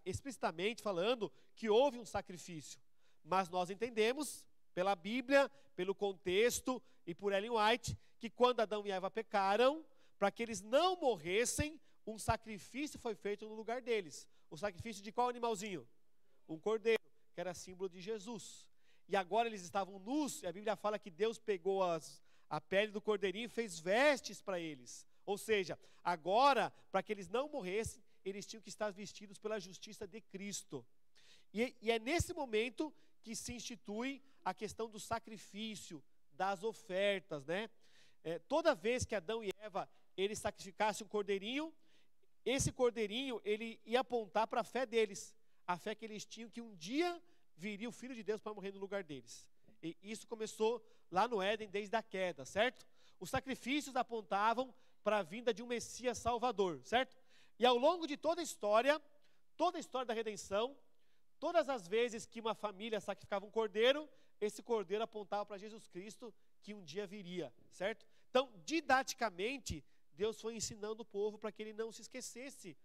explicitamente falando que houve um sacrifício, mas nós entendemos, pela Bíblia, pelo contexto e por Ellen White, que quando Adão e Eva pecaram, para que eles não morressem, um sacrifício foi feito no lugar deles. O sacrifício de qual animalzinho? Um cordeiro, que era símbolo de Jesus. E agora eles estavam nus, e a Bíblia fala que Deus pegou a pele do cordeirinho e fez vestes para eles. Ou seja, agora, para que eles não morressem, eles tinham que estar vestidos pela justiça de Cristo. E é nesse momento que se institui a questão do sacrifício, das ofertas, né? Toda vez que Adão e Eva, eles sacrificassem um cordeirinho, esse cordeirinho, ele ia apontar para a fé deles. A fé que eles tinham que um dia viria o Filho de Deus para morrer no lugar deles. E isso começou lá no Éden, desde a queda, certo? Os sacrifícios apontavam para a vinda de um Messias Salvador, certo? E ao longo de toda a história da redenção, todas as vezes que uma família sacrificava um cordeiro, esse cordeiro apontava para Jesus Cristo, que um dia viria, certo? Então, didaticamente, Deus foi ensinando o povo para que ele não se esquecesse,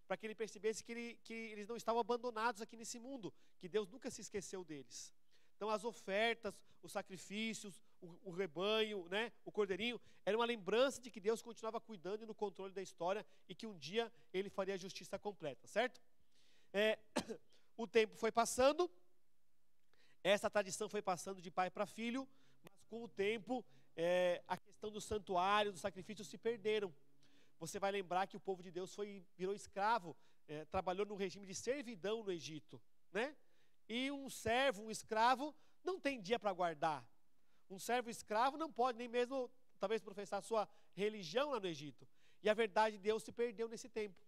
para que ele percebesse que eles não estavam abandonados aqui nesse mundo, que Deus nunca se esqueceu deles. Então as ofertas, os sacrifícios, o rebanho, né, o cordeirinho, era uma lembrança de que Deus continuava cuidando e no controle da história e que um dia ele faria a justiça completa, certo? O tempo foi passando, essa tradição foi passando de pai para filho, mas com o tempo a questão do santuário, do sacrifício se perderam. Você vai lembrar que o povo de Deus virou escravo, trabalhou no regime de servidão no Egito, né? E um servo, um escravo, não tem dia para guardar. Um servo escravo não pode nem mesmo, talvez, professar a sua religião lá no Egito. E a verdade de Deus se perdeu nesse tempo.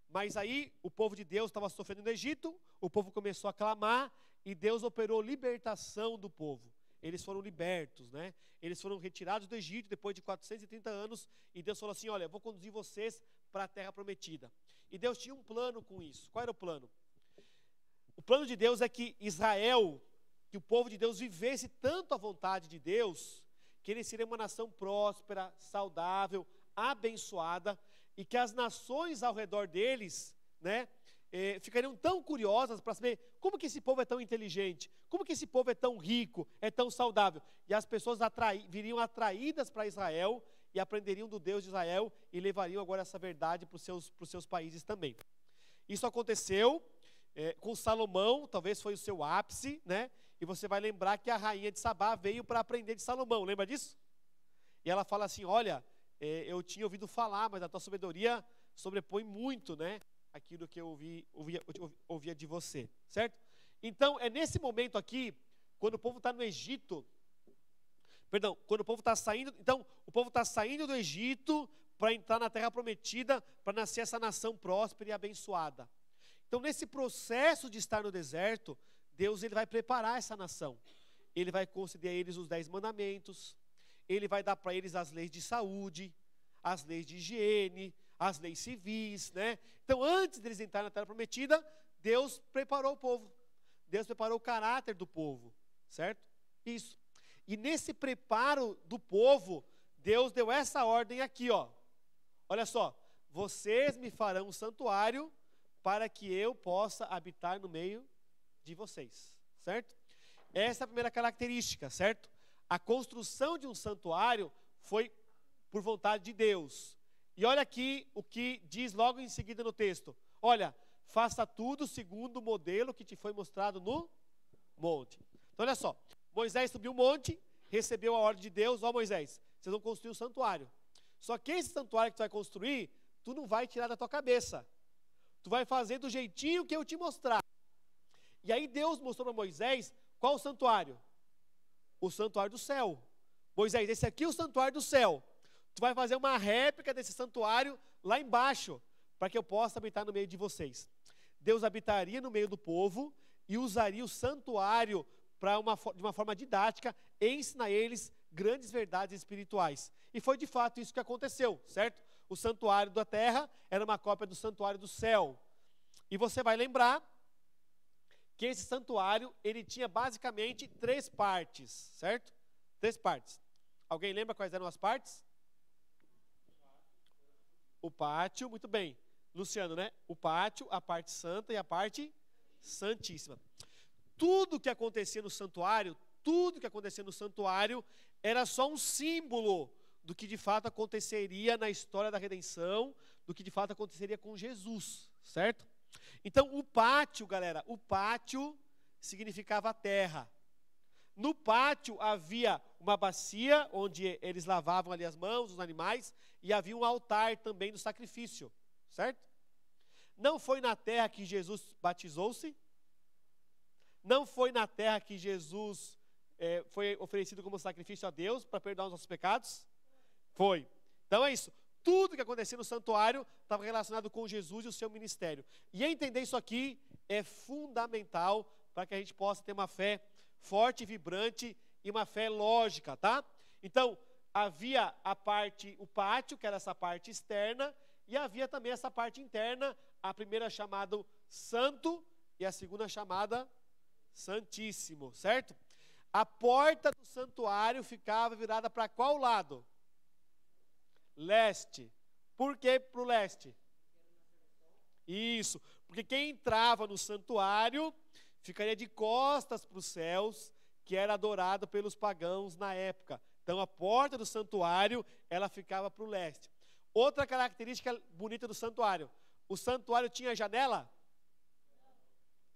Mas aí, o povo de Deus estava sofrendo no Egito, o povo começou a clamar, e Deus operou libertação do povo. Eles foram libertos, né? Eles foram retirados do Egito depois de 430 anos, e Deus falou assim, olha, eu vou conduzir vocês para a terra prometida. E Deus tinha um plano com isso. Qual era o plano? O plano de Deus é que Israel, que o povo de Deus vivesse tanto a vontade de Deus, que eles seriam uma nação próspera, saudável, abençoada, e que as nações ao redor deles, né, ficariam tão curiosas para saber como que esse povo é tão inteligente, como que esse povo é tão rico, é tão saudável. E as pessoas viriam atraídas para Israel e aprenderiam do Deus de Israel e levariam agora essa verdade para os seus países também. Isso aconteceu com Salomão, talvez foi o seu ápice, né? E você vai lembrar que a rainha de Sabá veio para aprender de Salomão, lembra disso? E ela fala assim, olha, eu tinha ouvido falar, mas a tua sabedoria sobrepõe muito, né? Aquilo que eu ouvia de você, certo? Então, é nesse momento aqui, quando o povo está no Egito, quando o povo está saindo, então, o povo está saindo do Egito para entrar na terra prometida, para nascer essa nação próspera e abençoada. Então, nesse processo de estar no deserto, Deus ele vai preparar essa nação. Ele vai conceder a eles os 10 mandamentos, ele vai dar para eles as leis de saúde, as leis de higiene, as leis civis, né? Então, antes deles entrarem na terra prometida, Deus preparou o povo. Deus preparou o caráter do povo, certo? Isso. E nesse preparo do povo, Deus deu essa ordem aqui, ó. Olha só, vocês me farão um santuário para que eu possa habitar no meio de vocês, certo? Essa é a primeira característica, certo? A construção de um santuário foi por vontade de Deus. E olha aqui o que diz logo em seguida no texto. Olha, faça tudo segundo o modelo que te foi mostrado no monte. Então olha só, Moisés subiu o monte, recebeu a ordem de Deus, ó Moisés, vocês vão construir um santuário. Só que esse santuário que tu vai construir, tu não vai tirar da tua cabeça. Tu vai fazer do jeitinho que eu te mostrar. E aí Deus mostrou para Moisés qual o santuário? O santuário do céu. Moisés, esse aqui é o santuário do céu. Tu vai fazer uma réplica desse santuário lá embaixo, para que eu possa habitar no meio de vocês. Deus habitaria no meio do povo e usaria o santuário de uma forma didática e ensinar a eles grandes verdades espirituais. E foi de fato isso que aconteceu, certo? O santuário da terra era uma cópia do santuário do céu. E você vai lembrar que esse santuário, ele tinha basicamente 3 partes, certo? 3 partes. Alguém lembra quais eram as partes? O pátio, muito bem. Luciano, né? O pátio, a parte santa e a parte santíssima. Tudo que acontecia no santuário, era só um símbolo do que de fato aconteceria na história da redenção, do que de fato aconteceria com Jesus, certo? Então, o pátio, galera, o pátio significava a terra. No pátio havia uma bacia, onde eles lavavam ali as mãos, os animais, e havia um altar também do sacrifício, certo? Não foi na terra que Jesus batizou-se, não foi na terra que Jesus foi oferecido como sacrifício a Deus para perdoar os nossos pecados? Foi. Então é isso. Tudo que acontecia no santuário estava relacionado com Jesus e o seu ministério. E entender isso aqui é fundamental para que a gente possa ter uma fé forte e vibrante e uma fé lógica, tá? Então, havia o pátio, que era essa parte externa, e havia também essa parte interna, a primeira chamada santo e a segunda chamada santíssimo, certo? A porta do santuário ficava virada para qual lado? Leste. Por que para o leste? Isso, porque quem entrava no santuário ficaria de costas para os céus, que era adorado pelos pagãos na época. Então a porta do santuário, ela ficava para o leste. Outra característica bonita do santuário: o santuário tinha janela?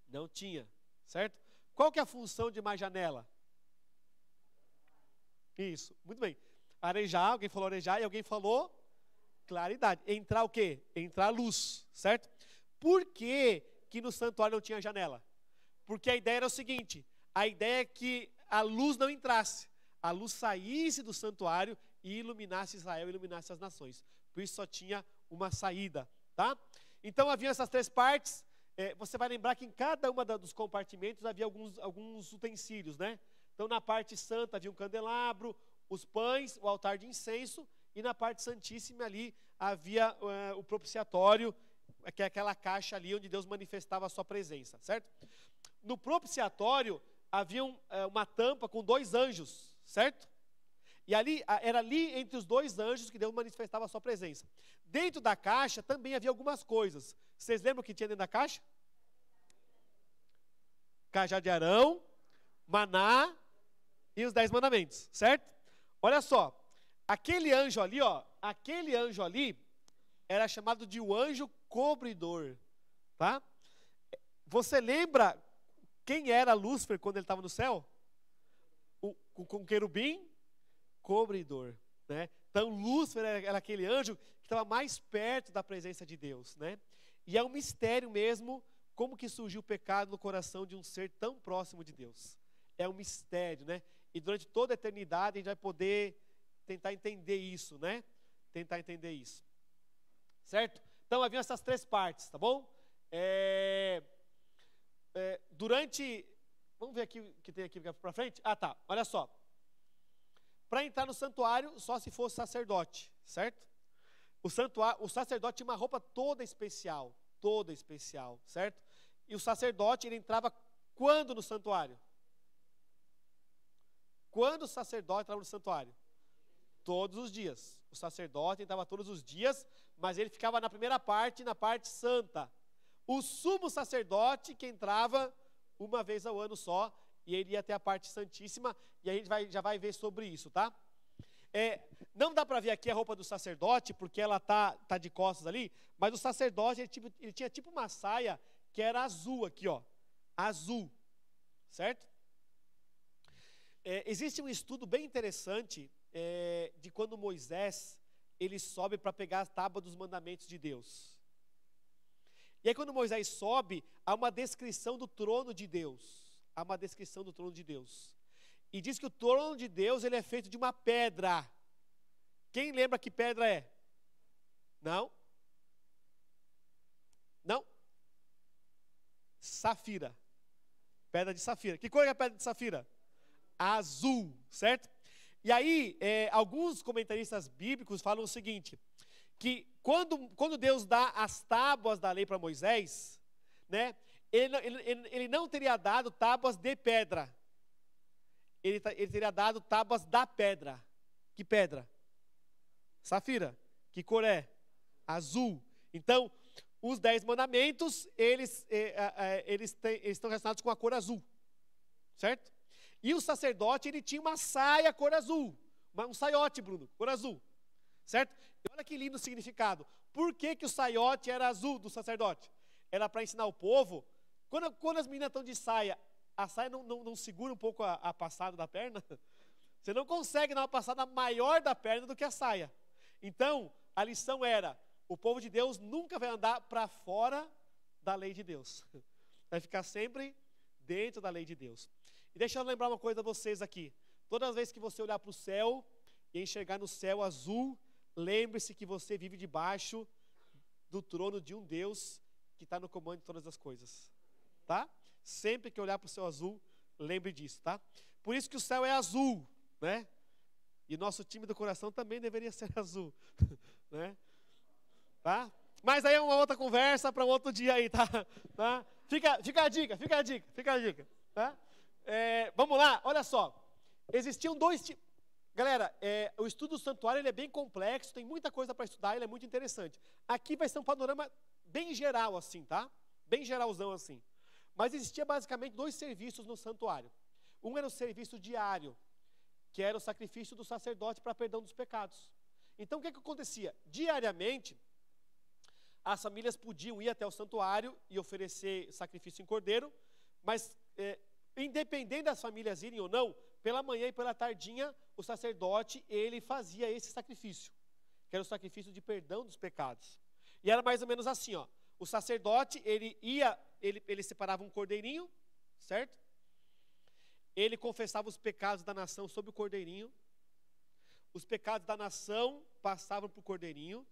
Não tinha, certo? Qual que é a função de uma janela? Isso, muito bem. Arejar, alguém falou arejar e alguém falou claridade. Entrar o quê? Entrar luz, certo? Por que no santuário não tinha janela? Porque a ideia era o seguinte: a ideia é que a luz não entrasse, a luz saísse do santuário e iluminasse Israel, iluminasse as nações. Por isso só tinha uma saída, tá? Então haviam essas 3 partes. Você vai lembrar que em cada uma dos compartimentos havia alguns utensílios, né? Então na parte santa havia um candelabro, os pães, o altar de incenso, e na parte santíssima ali havia o propiciatório, que é aquela caixa ali onde Deus manifestava a sua presença, certo? No propiciatório havia uma tampa com 2 anjos, certo? E era ali entre os 2 anjos que Deus manifestava a sua presença. dentro da caixa também havia algumas coisas. Vocês lembram o que tinha dentro da caixa? Cajado de Arão, maná e os 10 mandamentos, certo? Olha só, aquele anjo ali, ó, aquele anjo ali era chamado de o anjo cobridor, tá? Você lembra quem era Lúcifer quando ele estava no céu? Com querubim cobridor, né? Então Lúcifer era aquele anjo que estava mais perto da presença de Deus, né? E é um mistério mesmo como que surgiu o pecado no coração de um ser tão próximo de Deus. É um mistério, né? E durante toda a eternidade a gente vai poder tentar entender isso, né? Tentar entender isso. Certo? Então haviam essas 3 partes, tá bom? Vamos ver aqui o que tem aqui para frente. Ah, tá. Olha só. Para entrar no santuário, só se fosse sacerdote, certo? O sacerdote tinha uma roupa toda especial, certo? E o sacerdote, ele entrava quando no santuário? Quando o sacerdote entrava no santuário? Todos os dias. O sacerdote entrava todos os dias, mas ele ficava na primeira parte, na parte santa. O sumo sacerdote que entrava uma vez ao ano só, e ele ia até a parte santíssima, e a gente já vai ver sobre isso, tá? Não dá para ver aqui a roupa do sacerdote, porque ela tá de costas ali, mas o sacerdote, ele tinha tipo uma saia que era azul aqui, ó, azul, certo? Existe um estudo bem interessante de quando Moisés, ele sobe para pegar as tábuas dos mandamentos de Deus. E aí quando Moisés sobe, há uma descrição do trono de Deus. E diz que o trono de Deus, ele é feito de uma pedra. Quem lembra que pedra é? Não? Não? Safira. Pedra de safira. Que cor é a pedra de safira? Azul, certo? E aí, alguns comentaristas bíblicos falam o seguinte, que quando Deus dá as tábuas da lei para Moisés, né, ele não teria dado tábuas de pedra, ele teria dado tábuas da pedra. Que pedra? Safira. Que cor é? Azul. Então, os 10 mandamentos, eles estão relacionados com a cor azul, certo? E o sacerdote, ele tinha uma saia cor azul, um saiote, Bruno, cor azul, certo? E olha que lindo o significado. Por que o saiote era azul do sacerdote? Era para ensinar o povo, quando as meninas estão de saia, a saia não segura um pouco a passada da perna? Você não consegue dar uma passada maior da perna do que a saia. Então, a lição era, o povo de Deus nunca vai andar para fora da lei de Deus. Vai ficar sempre dentro da lei de Deus. E deixa eu lembrar uma coisa a vocês aqui. Todas as vezes que você olhar para o céu e enxergar no céu azul, lembre-se que você vive debaixo do trono de um Deus que está no comando de todas as coisas. Tá? Sempre que olhar para o céu azul, lembre disso, tá? Por isso que o céu é azul, né? E nosso time do coração também deveria ser azul, né? Tá? Mas aí é uma outra conversa para um outro dia aí, tá? Fica a dica, tá? Vamos lá, olha só. Existiam 2 tipos. Galera, o estudo do santuário ele é bem complexo, tem muita coisa para estudar, ele é muito interessante. Aqui vai ser um panorama bem geral assim, tá? Bem geralzão assim. Mas existia basicamente 2 serviços no santuário. Um era o serviço diário, que era o sacrifício do sacerdote para perdão dos pecados. Então o que acontecia? Diariamente, as famílias podiam ir até o santuário e oferecer sacrifício em cordeiro, mas independente das famílias irem ou não, pela manhã e pela tardinha, o sacerdote, ele fazia esse sacrifício, que era o sacrifício de perdão dos pecados. E era mais ou menos assim, ó. O sacerdote, ele separava um cordeirinho, certo? Ele confessava os pecados da nação sobre o cordeirinho. Os pecados da nação passavam para o cordeirinho.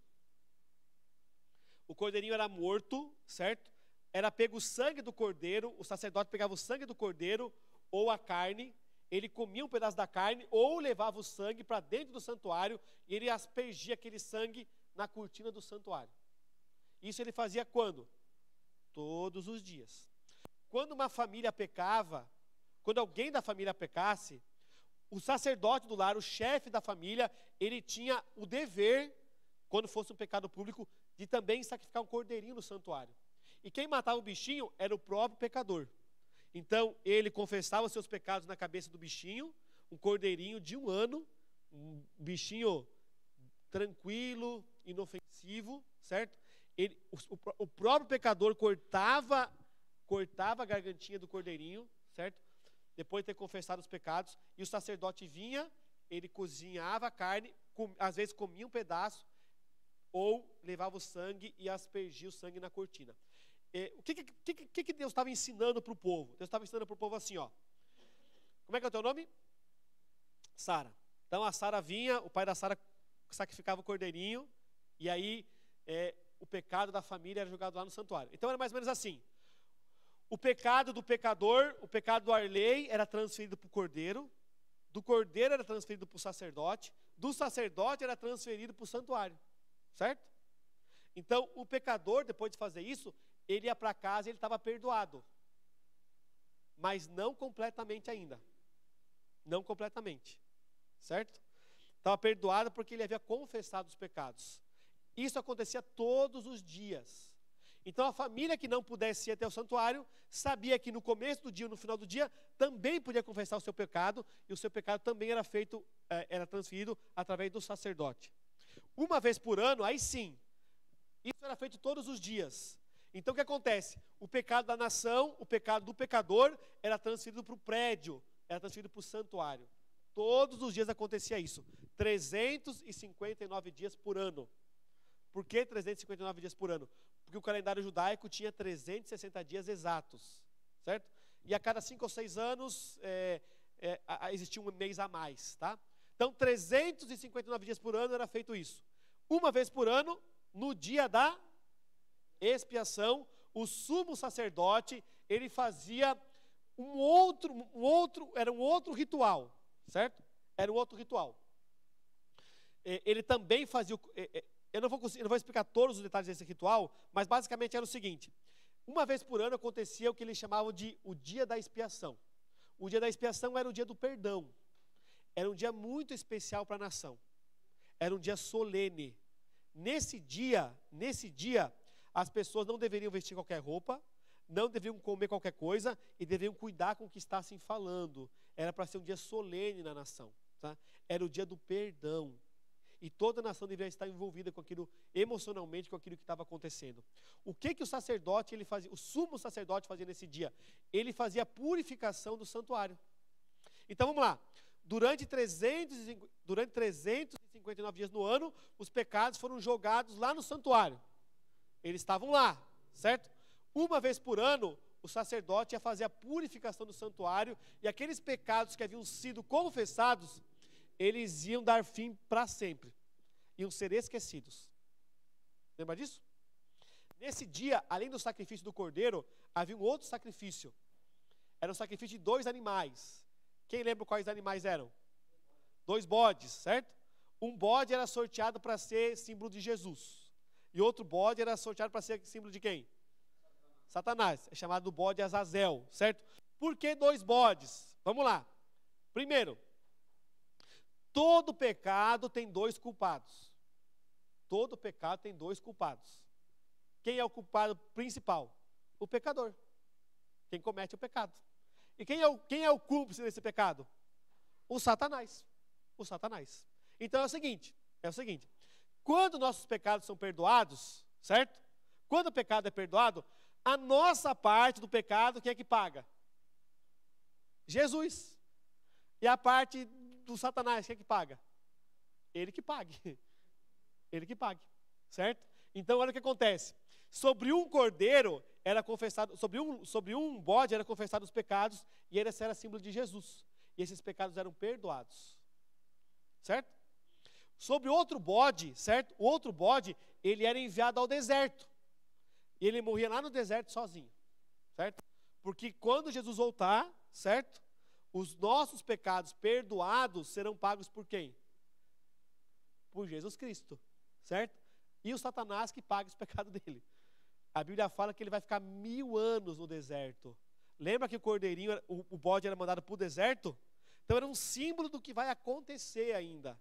O cordeirinho era morto, certo? Era pego o sangue do cordeiro, o sacerdote pegava o sangue do cordeiro ou a carne, ele comia um pedaço da carne ou levava o sangue para dentro do santuário e ele aspergia aquele sangue na cortina do santuário. Isso ele fazia quando? Todos os dias. Quando uma família pecava, quando alguém da família pecasse, o sacerdote do lar, o chefe da família, ele tinha o dever, quando fosse um pecado público, de também sacrificar um cordeirinho no santuário. E quem matava o bichinho era o próprio pecador. Então, ele confessava seus pecados na cabeça do bichinho, um cordeirinho de 1 ano, um bichinho tranquilo, inofensivo, certo? O próprio pecador cortava a gargantinha do cordeirinho, certo? Depois de ter confessado os pecados, e o sacerdote vinha, ele cozinhava a carne, às vezes comia um pedaço, ou levava o sangue e aspergia o sangue na cortina. O que Deus estava ensinando para o povo? Deus estava ensinando para o povo assim, ó. Como é que é o teu nome? Sara. Então a Sara vinha, o pai da Sara sacrificava o cordeirinho, e aí o pecado da família era jogado lá no santuário. Então era mais ou menos assim. O pecado do pecador, o pecado do Arley era transferido para o cordeiro, do cordeiro era transferido para o sacerdote, do sacerdote era transferido para o santuário, certo? Então o pecador, depois de fazer isso, ele ia para casa e ele estava perdoado, mas não completamente ainda, não completamente, certo? Estava perdoado porque ele havia confessado os pecados. Isso acontecia todos os dias. Então a família que não pudesse ir até o santuário, sabia que no começo do dia ou no final do dia, também podia confessar o seu pecado, e o seu pecado também era transferido através do sacerdote. Uma vez por ano, aí sim, isso era feito todos os dias. Então o que acontece? O pecado da nação, o pecado do pecador, era transferido para o prédio, era transferido para o santuário. Todos os dias acontecia isso. 359 dias por ano. Por que 359 dias por ano? Porque o calendário judaico tinha 360 dias exatos, certo? E a cada 5 ou 6 anos existia um mês a mais, tá? Então 359 dias por ano era feito isso. Uma vez por ano, no dia da expiação, o sumo sacerdote, ele fazia um outro ritual, certo? Era um outro ritual. Ele também fazia, eu não vou explicar todos os detalhes desse ritual, mas basicamente era o seguinte: uma vez por ano acontecia o que eles chamavam de o dia da expiação. O dia da expiação era o dia do perdão. Era um dia muito especial para a nação. Era um dia solene. Nesse dia, as pessoas não deveriam vestir qualquer roupa, não deveriam comer qualquer coisa e deveriam cuidar com o que estassem falando. Era para ser um dia solene na nação, tá? Era o dia do perdão. E toda a nação deveria estar envolvida com aquilo, emocionalmente, com aquilo que estava acontecendo. O que o sacerdote, ele fazia, o sumo sacerdote fazia nesse dia? Ele fazia a purificação do santuário. Então vamos lá. Durante 359 dias no ano, os pecados foram jogados lá no santuário. Eles estavam lá, certo? Uma vez por ano, o sacerdote ia fazer a purificação do santuário, e aqueles pecados que haviam sido confessados, eles iam dar fim para sempre. Iam ser esquecidos. Lembra disso? Nesse dia, além do sacrifício do cordeiro, havia um outro sacrifício. Era o sacrifício de 2 animais. Quem lembra quais animais eram? 2 bodes, certo? Um bode era sorteado para ser símbolo de Jesus. E outro bode era sorteado para ser símbolo de quem? Satanás. É chamado do bode Azazel, certo? Por que 2 bodes? Vamos lá. Primeiro, todo pecado tem 2 culpados. Todo pecado tem 2 culpados. Quem é o culpado principal? O pecador. Quem comete o pecado. E quem é o cúmplice desse pecado? O Satanás. O Satanás. Então é o seguinte. Quando nossos pecados são perdoados, certo? Quando o pecado é perdoado, a nossa parte do pecado, quem é que paga? Jesus. E a parte do Satanás, quem é que paga? Ele que pague. Ele que pague, certo? Então olha o que acontece. Sobre um cordeiro era confessado, sobre um bode era confessado os pecados, e esse era símbolo de Jesus. E esses pecados eram perdoados. Certo? Sobre outro bode, certo? O outro bode, ele era enviado ao deserto. E ele morria lá no deserto sozinho. Certo? Porque quando Jesus voltar, certo? Os nossos pecados perdoados serão pagos por quem? Por Jesus Cristo, certo? E o Satanás que paga os pecados dele. A Bíblia fala que ele vai ficar 1000 anos no deserto. Lembra que o cordeirinho, o bode era mandado para o deserto? Então era um símbolo do que vai acontecer ainda,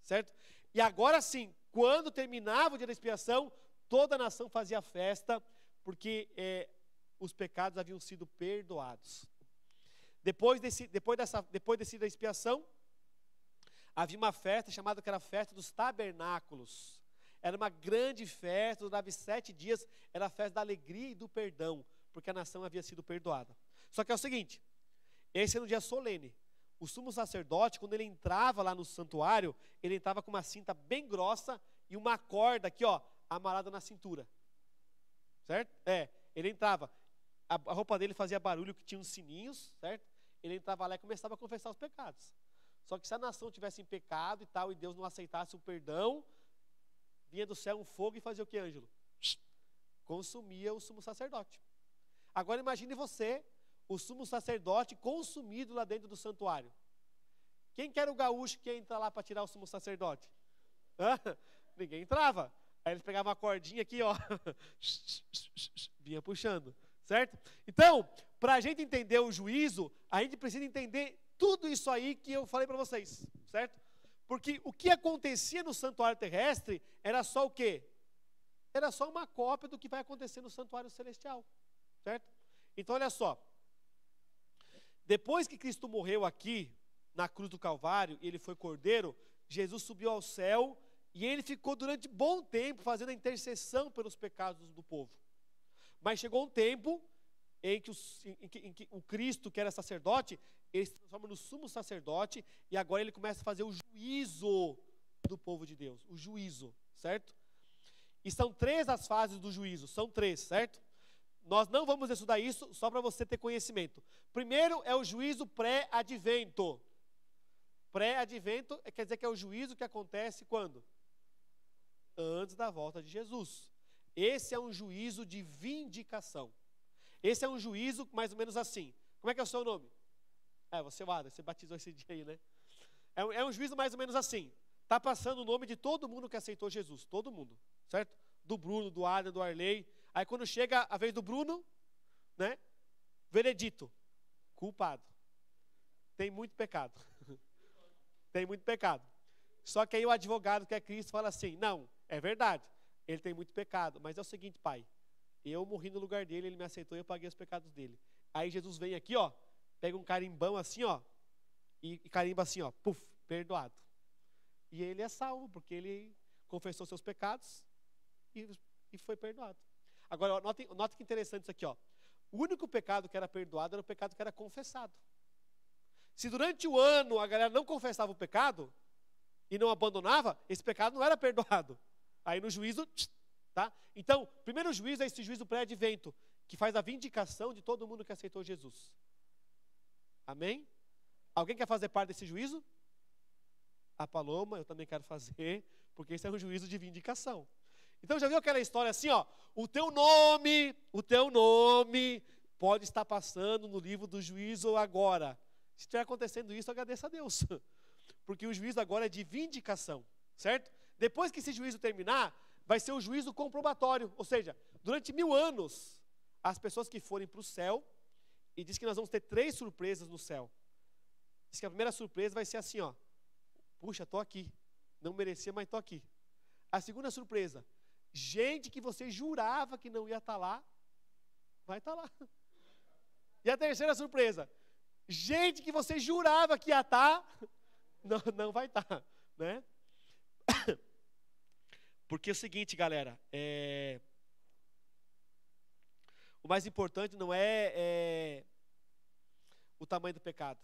certo? E agora sim, quando terminava o dia da expiação, toda a nação fazia festa, porque os pecados haviam sido perdoados. Depois desse dia da expiação, havia uma festa chamada que era a festa dos tabernáculos. Era uma grande festa, durava 7 dias, era a festa da alegria e do perdão, porque a nação havia sido perdoada. Só que é o seguinte, esse era um dia solene. O sumo sacerdote, quando ele entrava lá no santuário, ele entrava com uma cinta bem grossa e uma corda aqui, ó, amarrada na cintura. Certo? Ele entrava, a roupa dele fazia barulho, que tinha uns sininhos, certo? Ele entrava lá e começava a confessar os pecados. Só que se a nação tivesse em pecado e tal, e Deus não aceitasse o perdão, vinha do céu um fogo e fazia o que, Ângelo? Consumia o sumo sacerdote. Agora imagine você, o sumo sacerdote consumido lá dentro do santuário. Quem que era o gaúcho que ia entrar lá para tirar o sumo sacerdote? Ninguém entrava. Aí eles pegavam uma cordinha aqui, ó, vinha puxando, certo? Então, para a gente entender o juízo, a gente precisa entender tudo isso aí que eu falei para vocês, certo? Porque o que acontecia no santuário terrestre era só o quê? Era só uma cópia do que vai acontecer no santuário celestial, certo? Então, olha só. Depois que Cristo morreu aqui, na cruz do Calvário, e ele foi cordeiro, Jesus subiu ao céu e ele ficou durante bom tempo fazendo a intercessão pelos pecados do povo. Mas chegou um tempo em que o Cristo, que era sacerdote, ele se transforma no sumo sacerdote e agora ele começa a fazer o juízo do povo de Deus, o juízo, certo? E são 3 as fases do juízo, são 3, certo? Nós não vamos estudar isso só para você ter conhecimento. Primeiro é o juízo pré-advento. Pré-advento quer dizer que é o juízo que acontece quando? Antes da volta de Jesus. Esse é um juízo de vindicação. Esse é um juízo mais ou menos assim. Como é que é o seu nome? Você é o Ada, você batizou esse dia aí, né? É um juízo mais ou menos assim. Está passando o nome de todo mundo que aceitou Jesus. Todo mundo, certo? Do Bruno, do Ada, do Arley. Aí quando chega a vez do Bruno, né? Veredito. Culpado. Tem muito pecado. Tem muito pecado. Só que aí o advogado, que é Cristo, fala assim, não, é verdade, ele tem muito pecado, mas é o seguinte, pai, eu morri no lugar dele, ele me aceitou e eu paguei os pecados dele. Aí Jesus vem aqui, ó, pega um carimbão assim, ó, e carimba assim, ó, puf, perdoado. E ele é salvo, porque ele confessou seus pecados e foi perdoado. Agora, nota que interessante isso aqui, ó. O único pecado que era perdoado era o pecado que era confessado. Se durante o ano a galera não confessava o pecado e não abandonava, esse pecado não era perdoado. Aí no juízo, tá? Então, primeiro juízo é esse juízo pré-advento, que faz a vindicação de todo mundo que aceitou Jesus. Amém? Alguém quer fazer parte desse juízo? A Paloma, eu também quero fazer, porque esse é um juízo de vindicação. Então já viu aquela história assim, ó, o teu nome pode estar passando no livro do juízo agora. Se estiver acontecendo isso, agradeça a Deus. Porque o juízo agora é de vindicação, certo? Depois que esse juízo terminar, vai ser o juízo comprobatório. Ou seja, durante 1000 anos, as pessoas que forem para o céu, e diz que nós vamos ter 3 surpresas no céu. Diz que a primeira surpresa vai ser assim, ó. Puxa, estou aqui. Não merecia, mas estou aqui. A segunda surpresa, gente que você jurava que não ia estar lá, vai estar lá. E a terceira surpresa, gente que você jurava que ia estar, não vai estar, né? Porque é o seguinte, galera, o mais importante não é o tamanho do pecado,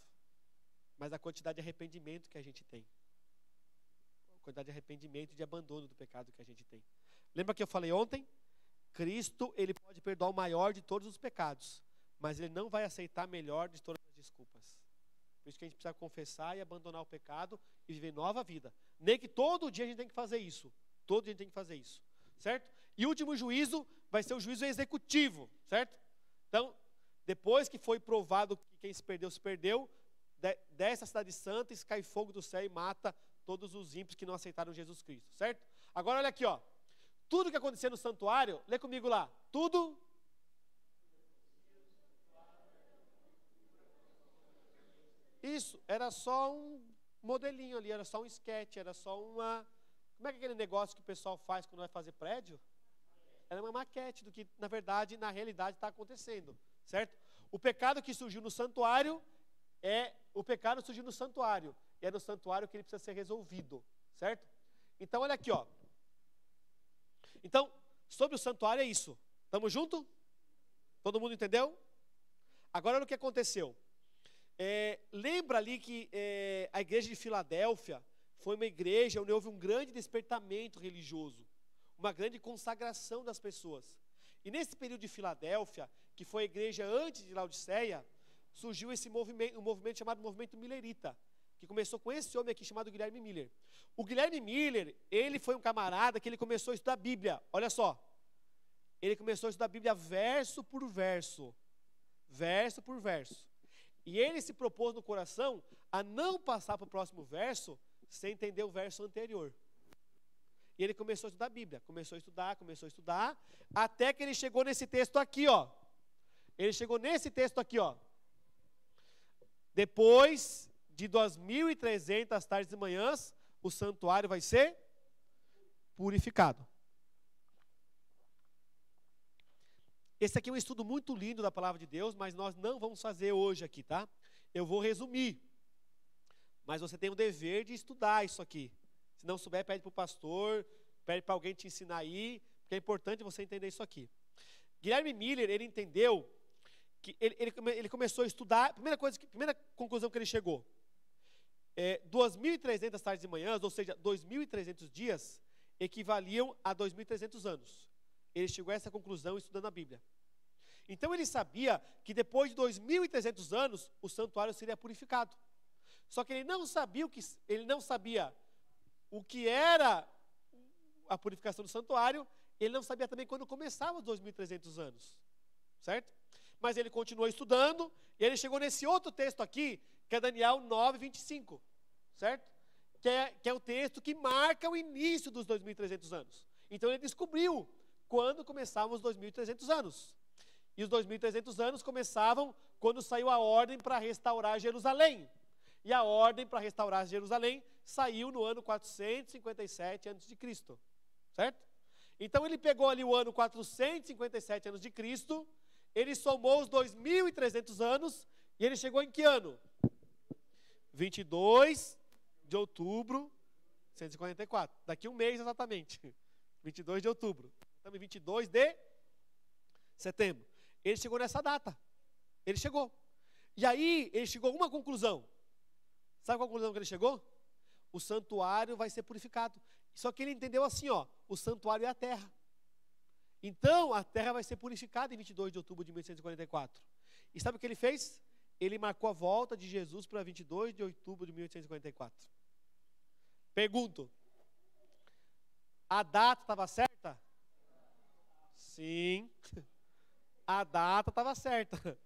mas a quantidade de arrependimento que a gente tem. A quantidade de arrependimento e de abandono do pecado que a gente tem. Lembra que eu falei ontem? Cristo, ele pode perdoar o maior de todos os pecados, mas ele não vai aceitar a melhor de todas as desculpas. Por isso que a gente precisa confessar e abandonar o pecado e viver nova vida. Nem que todo dia a gente tem que fazer isso. Todo dia a gente tem que fazer isso. Certo? E o último juízo vai ser o juízo executivo. Certo? Então, depois que foi provado que quem se perdeu, desce a cidade santa e cai fogo do céu e mata todos os ímpios que não aceitaram Jesus Cristo. Certo? Agora olha aqui, ó. Tudo que acontecia no santuário, lê comigo lá. Tudo... Isso, era só um modelinho ali, era só um esquete, era só Como é que é aquele negócio que o pessoal faz quando vai fazer prédio? Ela é uma maquete do que, na verdade, na realidade está acontecendo, certo? O pecado que surgiu no santuário o pecado surgiu no santuário, e é no santuário que ele precisa ser resolvido, certo? Então, olha aqui, ó. Então, sobre o santuário é isso. Estamos juntos? Todo mundo entendeu? Agora, olha o que aconteceu. Lembra ali que a igreja de Filadélfia foi uma igreja onde houve um grande despertamento religioso, uma grande consagração das pessoas. E nesse período de Filadélfia, que foi a igreja antes de Laodiceia, surgiu um movimento chamado movimento milerita, que começou com esse homem aqui chamado Guilherme Miller. O Guilherme Miller, ele foi um camarada que ele começou a estudar a Bíblia. Olha só, ele começou a estudar a Bíblia verso por verso, verso por verso. E ele se propôs no coração a não passar para o próximo verso sem entender o verso anterior. E ele começou a estudar a Bíblia, começou a estudar, até que ele chegou nesse texto aqui, ó. Ele chegou nesse texto aqui, ó. Depois de 2.300 tardes e manhãs, o santuário vai ser purificado. Esse aqui é um estudo muito lindo da palavra de Deus, mas nós não vamos fazer hoje aqui, tá? Eu vou resumir. Mas você tem o dever de estudar isso aqui. Se não souber, pede para o pastor, pede para alguém te ensinar aí, porque é importante você entender isso aqui. Guilherme Miller, ele entendeu que ele começou a estudar, primeira conclusão que ele chegou, 2.300 tardes e manhãs, ou seja, 2.300 dias, equivaliam a 2.300 anos. Ele chegou a essa conclusão estudando a Bíblia. Então ele sabia que depois de 2.300 anos, o santuário seria purificado. Só que ele não sabia o que era a purificação do santuário, ele não sabia também quando começava os 2.300 anos, certo? Mas ele continuou estudando, e ele chegou nesse outro texto aqui, que é Daniel 9:25, certo? Que é o texto que marca o início dos 2.300 anos. Então ele descobriu quando começavam os 2.300 anos. E os 2.300 anos começavam quando saiu a ordem para restaurar Jerusalém. E a ordem para restaurar Jerusalém saiu no ano 457 a.C., certo? Então ele pegou ali o ano 457 a.C., ele somou os 2.300 anos, e ele chegou em que ano? 22 de outubro de 144. Daqui um mês exatamente. 22 de outubro. Estamos em 22 de setembro. Ele chegou nessa data. Ele chegou. E aí, ele chegou a uma conclusão. Sabe qual a conclusão que ele chegou? O santuário vai ser purificado. Só que ele entendeu assim, ó, o santuário é a terra. Então, a terra vai ser purificada em 22 de outubro de 1844. E sabe o que ele fez? Ele marcou a volta de Jesus para 22 de outubro de 1844. Pergunto, a data estava certa? Sim, a data estava certa.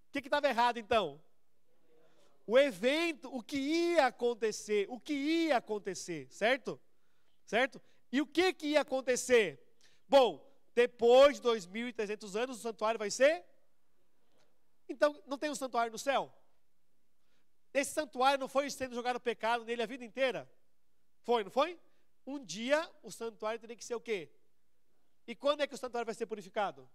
O que estava errado então? O evento, o que ia acontecer, certo? Certo? E o que ia acontecer? Bom, depois de 2.300 anos, o santuário vai ser? Então, não tem um santuário no céu? Esse santuário não foi sendo jogado pecado nele a vida inteira? Foi, não foi? Um dia, o santuário teria que ser o quê? E quando é que o santuário vai ser purificado?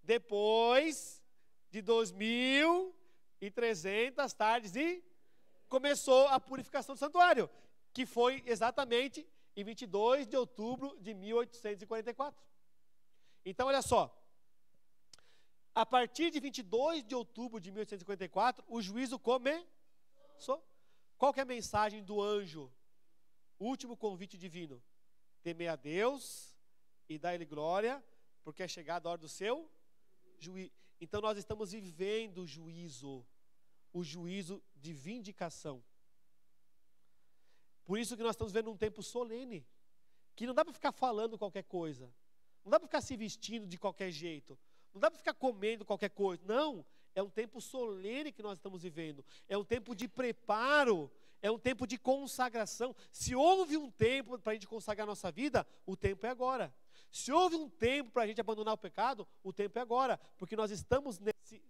Depois de 2.300 tardes e começou a purificação do santuário, que foi exatamente em 22 de outubro de 1844. Então, olha só. A partir de 22 de outubro de 1854, o juízo começou. Qual que é a mensagem do anjo? O último convite divino. Temer a Deus e dar Ele glória, porque é chegada a hora do seu juízo. Então nós estamos vivendo o juízo de vindicação. Por isso que nós estamos vendo um tempo solene, que não dá para ficar falando qualquer coisa. Não dá para ficar se vestindo de qualquer jeito. Não dá para ficar comendo qualquer coisa. Não, é um tempo solene que nós estamos vivendo. É um tempo de preparo, é um tempo de consagração. Se houve um tempo para a gente consagrar a nossa vida, o tempo é agora. Se houve um tempo para a gente abandonar o pecado, o tempo é agora. Porque nós estamos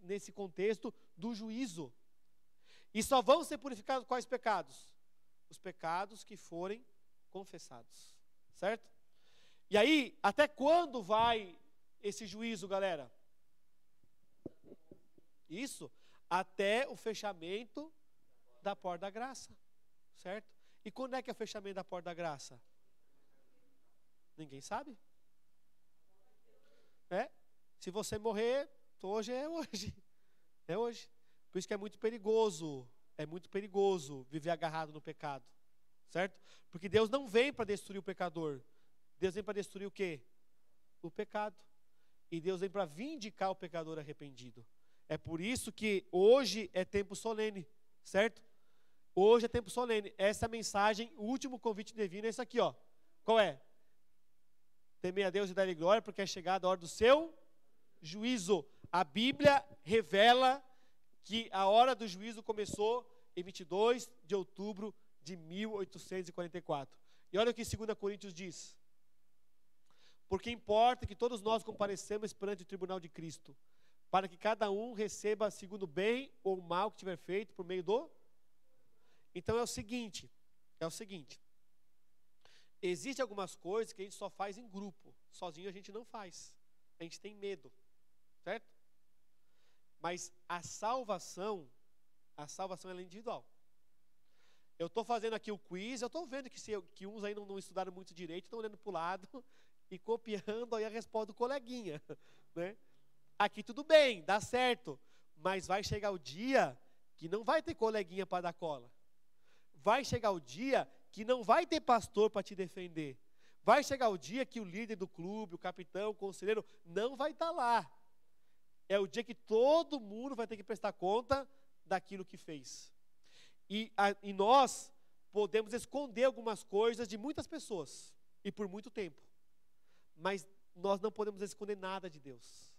nesse contexto do juízo. E só vão ser purificados quais pecados? Os pecados que forem confessados. certo? E aí, até quando vai esse juízo, galera? Isso, até o fechamento da porta da graça, certo? E quando é que é o fechamento da porta da graça? Ninguém sabe. Se você morrer, hoje é hoje. É hoje. Por isso que é muito perigoso viver agarrado no pecado, certo? Porque Deus não vem para destruir o pecador. Deus vem para destruir o quê? O pecado. E Deus vem para vindicar o pecador arrependido. É por isso que hoje é tempo solene, certo? Hoje é tempo solene. Essa mensagem, o último convite divino é isso aqui, ó. Qual é? Temer a Deus e dar-lhe glória, porque é chegada a hora do seu juízo. A Bíblia revela que a hora do juízo começou em 22 de outubro de 1844. E olha o que 2 Coríntios diz. Porque importa que todos nós comparecemos perante o tribunal de Cristo, para que cada um receba segundo o bem ou o mal que tiver feito por meio do... Então é o seguinte, existem algumas coisas que a gente só faz em grupo, sozinho a gente não faz, a gente tem medo, certo? Mas a salvação ela é individual. Eu estou fazendo aqui o quiz, eu estou vendo que uns aí não estudaram muito direito, estão olhando para o lado e copiando aí a resposta do coleguinha, né? Aqui tudo bem, dá certo, mas vai chegar o dia que não vai ter coleguinha para dar cola. Vai chegar o dia que não vai ter pastor para te defender. Vai chegar o dia que o líder do clube, o capitão, o conselheiro, não vai estar lá. É o dia que todo mundo vai ter que prestar conta daquilo que fez. E nós podemos esconder algumas coisas de muitas pessoas, e por muito tempo. Mas nós não podemos esconder nada de Deus.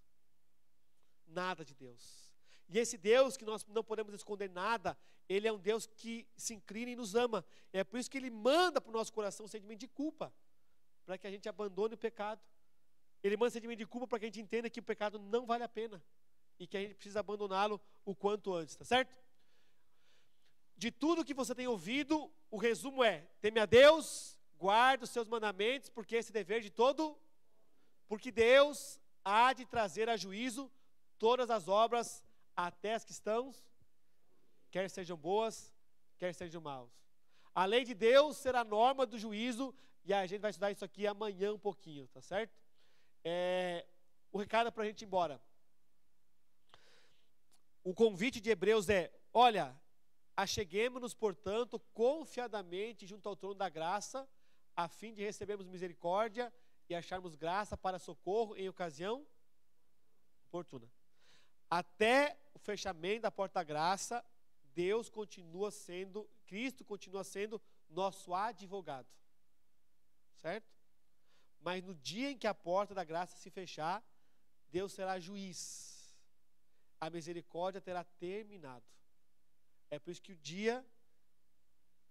Nada de Deus. E esse Deus que nós não podemos esconder nada, Ele é um Deus que se inclina e nos ama. É por isso que Ele manda para o nosso coração um sentimento de culpa, para que a gente abandone o pecado. Ele manda um sentimento de culpa para que a gente entenda que o pecado não vale a pena e que a gente precisa abandoná-lo o quanto antes, tá certo? De tudo que você tem ouvido, o resumo é: teme a Deus, guarde os seus mandamentos, porque esse dever de todo, porque Deus há de trazer a juízo todas as obras, até as que estão, quer sejam boas, quer sejam maus. A lei de Deus será a norma do juízo, e a gente vai estudar isso aqui amanhã um pouquinho, tá certo? O recado é para a gente ir embora. O convite de Hebreus é: olha, acheguemo-nos, portanto, confiadamente junto ao trono da graça, a fim de recebermos misericórdia e acharmos graça para socorro em ocasião oportuna. Até o fechamento da porta da graça, Cristo continua sendo nosso advogado, certo? Mas no dia em que a porta da graça se fechar, Deus será juiz. A misericórdia terá terminado. É por isso que o dia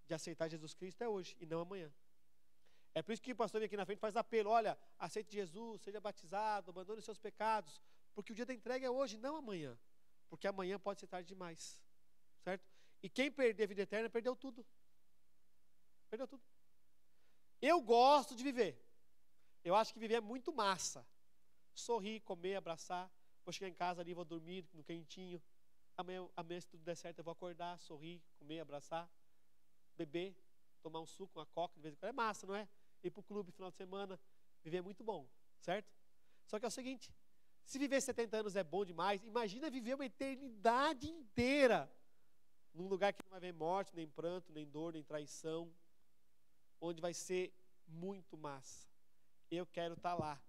de aceitar Jesus Cristo é hoje e não amanhã. É por isso que o pastor vem aqui na frente e faz apelo: olha, aceite Jesus, seja batizado, abandone os seus pecados, porque o dia da entrega é hoje, não amanhã, porque amanhã pode ser tarde demais, certo? E quem perder a vida eterna, perdeu tudo. Perdeu tudo. Eu gosto de viver. Eu acho que viver é muito massa. Sorrir, comer, abraçar. Vou chegar em casa ali, vou dormir no quentinho. Amanhã, se tudo der certo, eu vou acordar, sorrir, comer, abraçar, beber, tomar um suco, uma coca de vez em quando. É massa, não é? Ir para o clube no final de semana. Viver é muito bom, certo? Só que é o seguinte: se viver 70 anos é bom demais, imagina viver uma eternidade inteira num lugar que não vai haver morte, nem pranto, nem dor, nem traição, onde vai ser muito massa. Eu quero estar lá.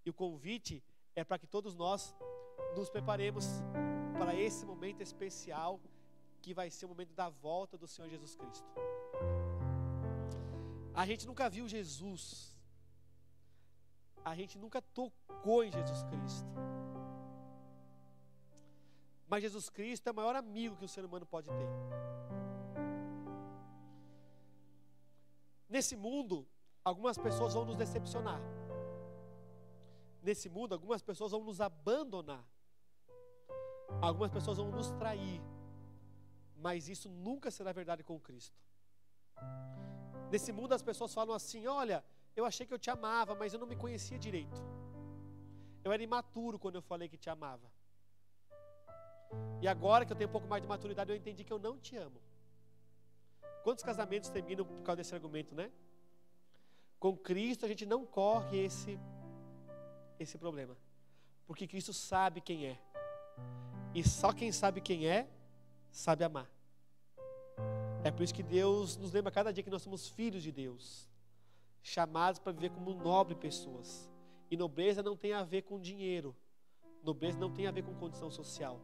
E o convite é para que todos nós nos preparemos para esse momento especial, que vai ser o momento da volta do Senhor Jesus Cristo. A gente nunca viu Jesus, a gente nunca tocou em Jesus Cristo, mas Jesus Cristo é o maior amigo que o ser humano pode ter. Nesse mundo, algumas pessoas vão nos decepcionar. Nesse mundo, algumas pessoas vão nos abandonar. Algumas pessoas vão nos trair. Mas isso nunca será verdade com Cristo. Nesse mundo as pessoas falam assim: olha, eu achei que eu te amava, mas eu não me conhecia direito. Eu era imaturo quando eu falei que te amava. E agora que eu tenho um pouco mais de maturidade, eu entendi que eu não te amo. Quantos casamentos terminam por causa desse argumento, né? Com Cristo a gente não corre esse problema. Porque Cristo sabe quem é. E só quem sabe quem é, sabe amar. É por isso que Deus nos lembra cada dia que nós somos filhos de Deus, chamados para viver como nobre pessoas. E nobreza não tem a ver com dinheiro. Nobreza não tem a ver com condição social.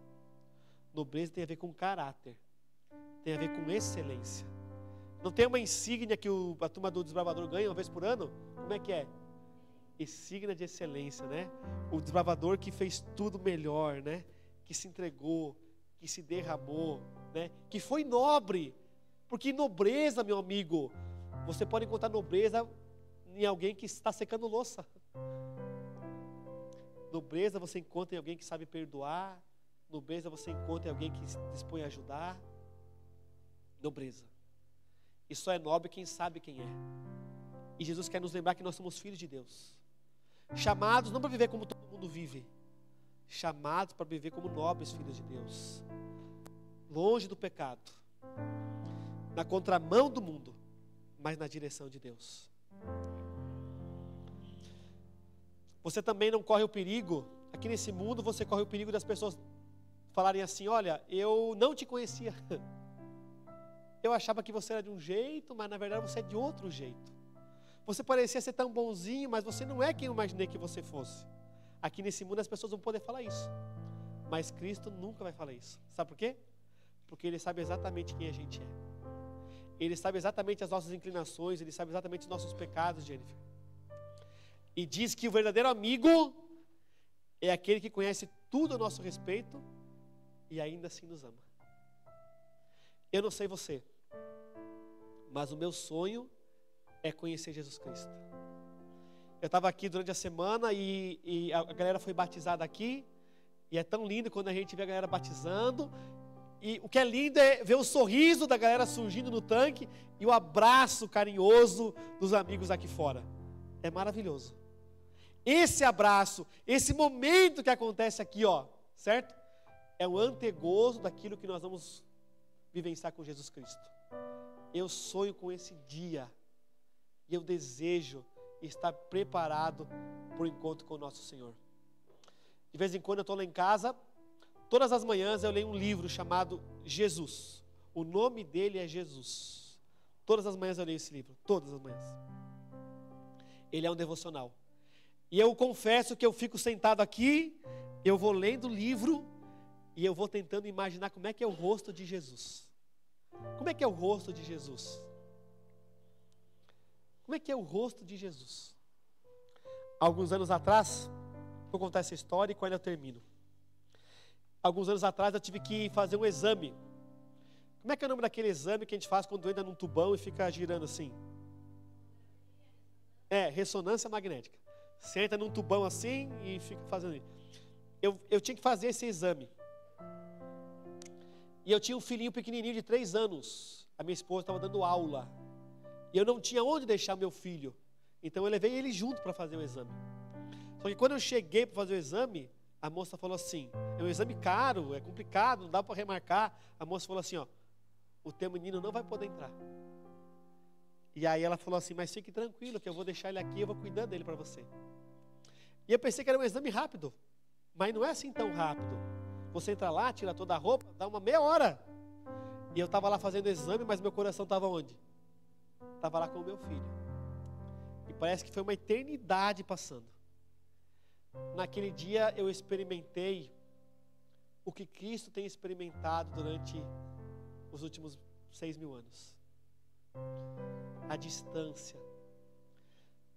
Nobreza tem a ver com caráter. Tem a ver com excelência. Não tem uma insígnia que a turma do desbravador ganha uma vez por ano? Como é que é? Insígnia de excelência, né? O desbravador que fez tudo melhor, né? Que se entregou, que se derramou, né? Que foi nobre. Porque nobreza, meu amigo, você pode encontrar nobreza em alguém que está secando louça. Nobreza você encontra em alguém que sabe perdoar. Nobreza você encontra em alguém que se dispõe a ajudar. Nobreza. E só é nobre quem sabe quem é. E Jesus quer nos lembrar que nós somos filhos de Deus. Chamados não para viver como todo mundo vive. Chamados para viver como nobres filhos de Deus. Longe do pecado. Na contramão do mundo, mas na direção de Deus. Você também não corre o perigo, aqui nesse mundo você corre o perigo das pessoas falarem assim: olha, eu não te conhecia. Eu achava que você era de um jeito, mas na verdade você é de outro jeito. Você parecia ser tão bonzinho, mas você não é quem eu imaginei que você fosse. Aqui nesse mundo as pessoas vão poder falar isso. Mas Cristo nunca vai falar isso. Sabe por quê? Porque Ele sabe exatamente quem a gente é. Ele sabe exatamente as nossas inclinações, Ele sabe exatamente os nossos pecados, Jennifer. E diz que o verdadeiro amigo é aquele que conhece tudo a nosso respeito e ainda assim nos ama. Eu não sei você, mas o meu sonho é conhecer Jesus Cristo. Eu estava aqui durante a semana e a galera foi batizada aqui. E é tão lindo quando a gente vê a galera batizando. E o que é lindo é ver o sorriso da galera surgindo no tanque e o abraço carinhoso dos amigos aqui fora. É maravilhoso. Esse abraço, esse momento que acontece aqui, ó, certo? É o antegozo daquilo que nós vamos vivenciar com Jesus Cristo. Eu sonho com esse dia. E eu desejo estar preparado para o encontro com o nosso Senhor. De vez em quando eu estou lá em casa, todas as manhãs eu leio um livro chamado Jesus. O nome dele é Jesus. Todas as manhãs eu leio esse livro, todas as manhãs. Ele é um devocional. E eu confesso que eu fico sentado aqui, eu vou lendo o livro e eu vou tentando imaginar como é que é o rosto de Jesus. Como é que é o rosto de Jesus? Como é que é o rosto de Jesus? Alguns anos atrás, vou contar essa história e com ela eu termino. Alguns anos atrás eu tive que fazer um exame. Como é que é o nome daquele exame que a gente faz quando entra num tubão e fica girando assim? É, ressonância magnética. Você entra num tubão assim e fica fazendo isso. Eu tinha que fazer esse exame. E eu tinha um filhinho pequenininho de 3 anos. A minha esposa estava dando aula. E eu não tinha onde deixar meu filho. Então eu levei ele junto para fazer o exame. Só que quando eu cheguei para fazer o exame, a moça falou assim: é um exame caro, é complicado, não dá para remarcar. A moça falou assim: ó, o teu menino não vai poder entrar. E aí ela falou assim: mas fique tranquilo que eu vou deixar ele aqui, eu vou cuidando dele para você. E eu pensei que era um exame rápido. Mas não é assim tão rápido. Você entra lá, tira toda a roupa, dá uma meia hora. E eu estava lá fazendo o exame, mas meu coração estava onde? Estava lá com o meu filho. E parece que foi uma eternidade passando. Naquele dia eu experimentei o que Cristo tem experimentado durante os últimos 6.000 anos. A distância.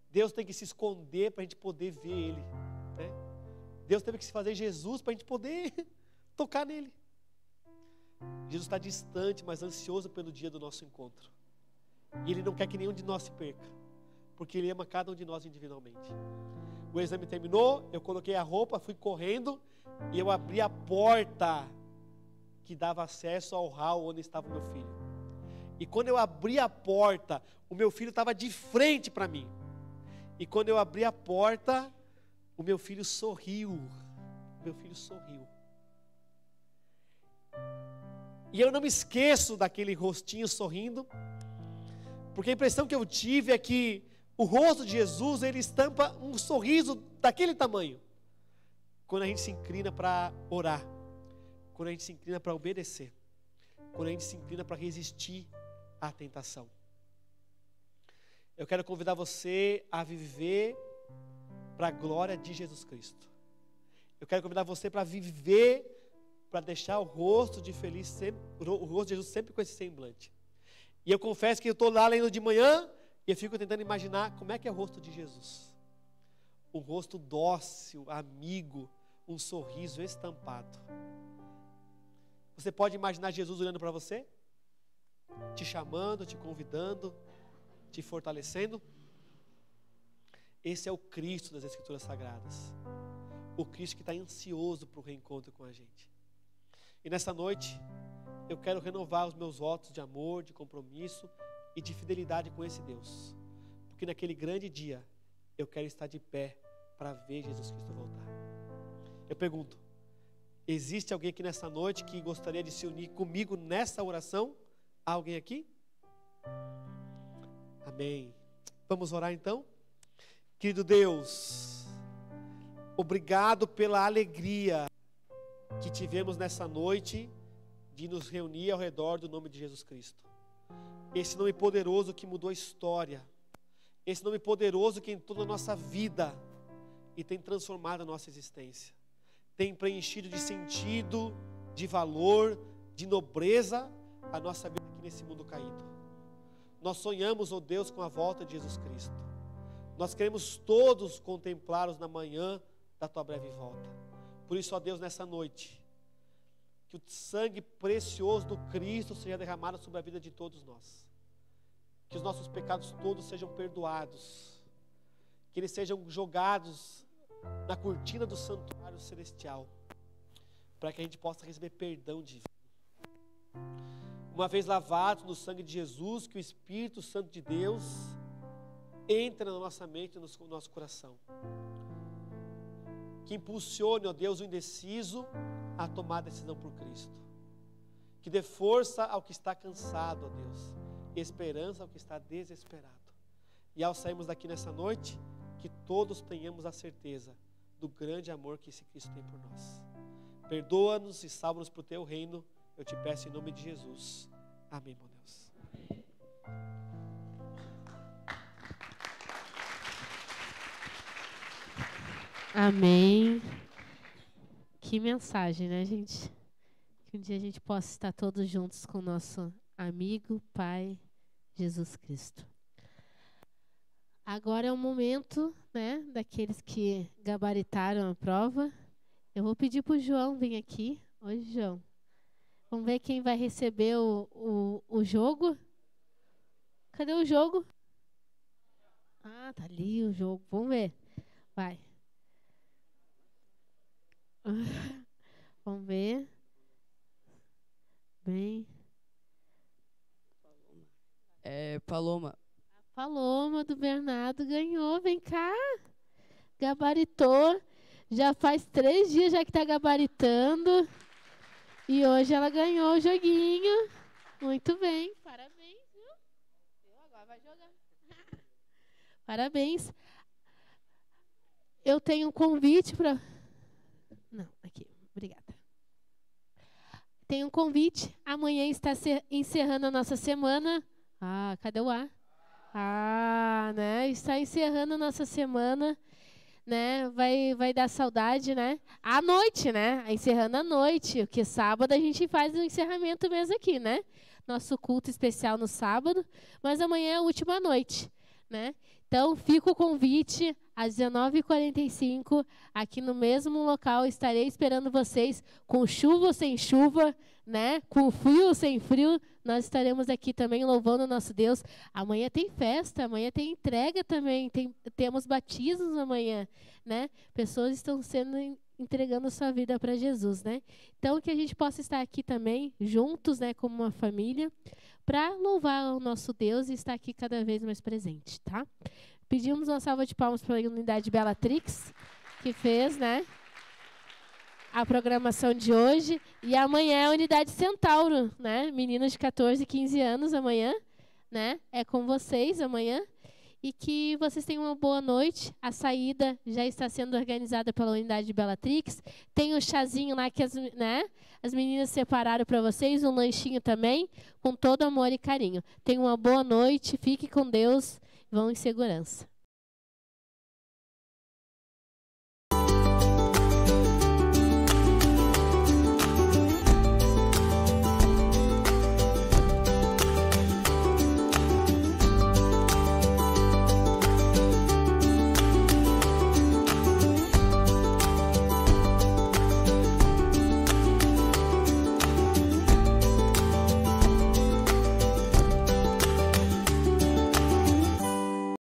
Deus tem que se esconder para a gente poder ver Ele, né? Deus teve que se fazer Jesus para a gente poder tocar nele. Jesus está distante, mas ansioso pelo dia do nosso encontro. E Ele não quer que nenhum de nós se perca, porque Ele ama cada um de nós individualmente. O exame terminou, eu coloquei a roupa, fui correndo e eu abri a porta que dava acesso ao hall onde estava o meu filho. E quando eu abri a porta, o meu filho estava de frente para mim. E quando eu abri a porta, o meu filho sorriu. Meu filho sorriu. E eu não me esqueço daquele rostinho sorrindo, porque a impressão que eu tive é que o rosto de Jesus, ele estampa um sorriso daquele tamanho. Quando a gente se inclina para orar, quando a gente se inclina para obedecer, quando a gente se inclina para resistir à tentação. Eu quero convidar você a viver para a glória de Jesus Cristo. Eu quero convidar você para viver, para deixar o rosto de feliz, sempre, o rosto de Jesus sempre com esse semblante. E eu confesso que eu estou lá lendo de manhã e eu fico tentando imaginar como é que é o rosto de Jesus. Um rosto dócil, amigo, um sorriso estampado. Você pode imaginar Jesus olhando para você? Te chamando, te convidando, te fortalecendo? Esse é o Cristo das Escrituras Sagradas. O Cristo que está ansioso para o reencontro com a gente. E nessa noite, eu quero renovar os meus votos de amor, de compromisso e de fidelidade com esse Deus. Porque naquele grande dia, eu quero estar de pé para ver Jesus Cristo voltar. Eu pergunto, existe alguém aqui nessa noite que gostaria de se unir comigo nessa oração? Há alguém aqui? Amém. Vamos orar então? Querido Deus, obrigado pela alegria que tivemos nessa noite de nos reunir ao redor do nome de Jesus Cristo. Esse nome poderoso que mudou a história. Esse nome poderoso que entrou na nossa vida e tem transformado a nossa existência. Tem preenchido de sentido, de valor, de nobreza a nossa vida aqui nesse mundo caído. Nós sonhamos, ó Deus, com a volta de Jesus Cristo. Nós queremos todos contemplá-los na manhã da tua breve volta. Por isso, ó Deus, nessa noite, que o sangue precioso do Cristo seja derramado sobre a vida de todos nós. Que os nossos pecados todos sejam perdoados. Que eles sejam jogados na cortina do santuário celestial, para que a gente possa receber perdão divino. Uma vez lavados no sangue de Jesus, que o Espírito Santo de Deus entre na nossa mente e no nosso coração. Que impulsione, ó Deus, o indeciso a tomar a decisão por Cristo. Que dê força ao que está cansado, ó Deus, e esperança ao que está desesperado. E ao sairmos daqui nessa noite, que todos tenhamos a certeza do grande amor que esse Cristo tem por nós. Perdoa-nos e salva-nos para o teu reino. Eu te peço em nome de Jesus. Amém, meu Deus.
Amém. Que mensagem, né, gente? Que um dia a gente possa estar todos juntos com o nosso amigo, Pai, Jesus Cristo. Agora é o momento, né, daqueles que gabaritaram a prova. Eu vou pedir para o João vir aqui. Oi, João. Vamos ver quem vai receber o jogo. Cadê o jogo? Ah, tá ali o jogo. Vamos ver. Vai. Vamos ver. Bem.
Paloma.
A Paloma do Bernardo ganhou. Vem cá. Gabaritou. Já faz 3 dias já que está gabaritando. E hoje ela ganhou o joguinho. Muito bem. Parabéns, viu? Agora vai jogar. Parabéns. Eu tenho um convite para... Não, aqui. Obrigada. Tem um convite. Amanhã está encerrando a nossa semana. Ah, cadê o A? Ah, né? Está encerrando a nossa semana, né? Vai dar saudade, né? À noite, né? Encerrando à noite, porque sábado a gente faz o encerramento mesmo aqui, né? Nosso culto especial no sábado, mas amanhã é a última noite, né? Então, fica o convite às 19h45, aqui no mesmo local. Estarei esperando vocês, com chuva ou sem chuva, né? Com frio ou sem frio. Nós estaremos aqui também louvando o nosso Deus. Amanhã tem festa, amanhã tem entrega também. Temos batismos amanhã, né? Pessoas estão entregando sua vida para Jesus, né? Então, que a gente possa estar aqui também, juntos, né? Como uma família, para louvar o nosso Deus e estar aqui cada vez mais presente, tá? Pedimos uma salva de palmas para a unidade Bellatrix, que fez, né, a programação de hoje. E amanhã é a unidade Centauro, né? Meninas de 14 e 15 anos amanhã, né? É com vocês amanhã. E que vocês tenham uma boa noite. A saída já está sendo organizada pela unidade Bellatrix. Tem um chazinho lá que as meninas separaram para vocês, um lanchinho também, com todo amor e carinho. Tenham uma boa noite, fique com Deus, vão em segurança.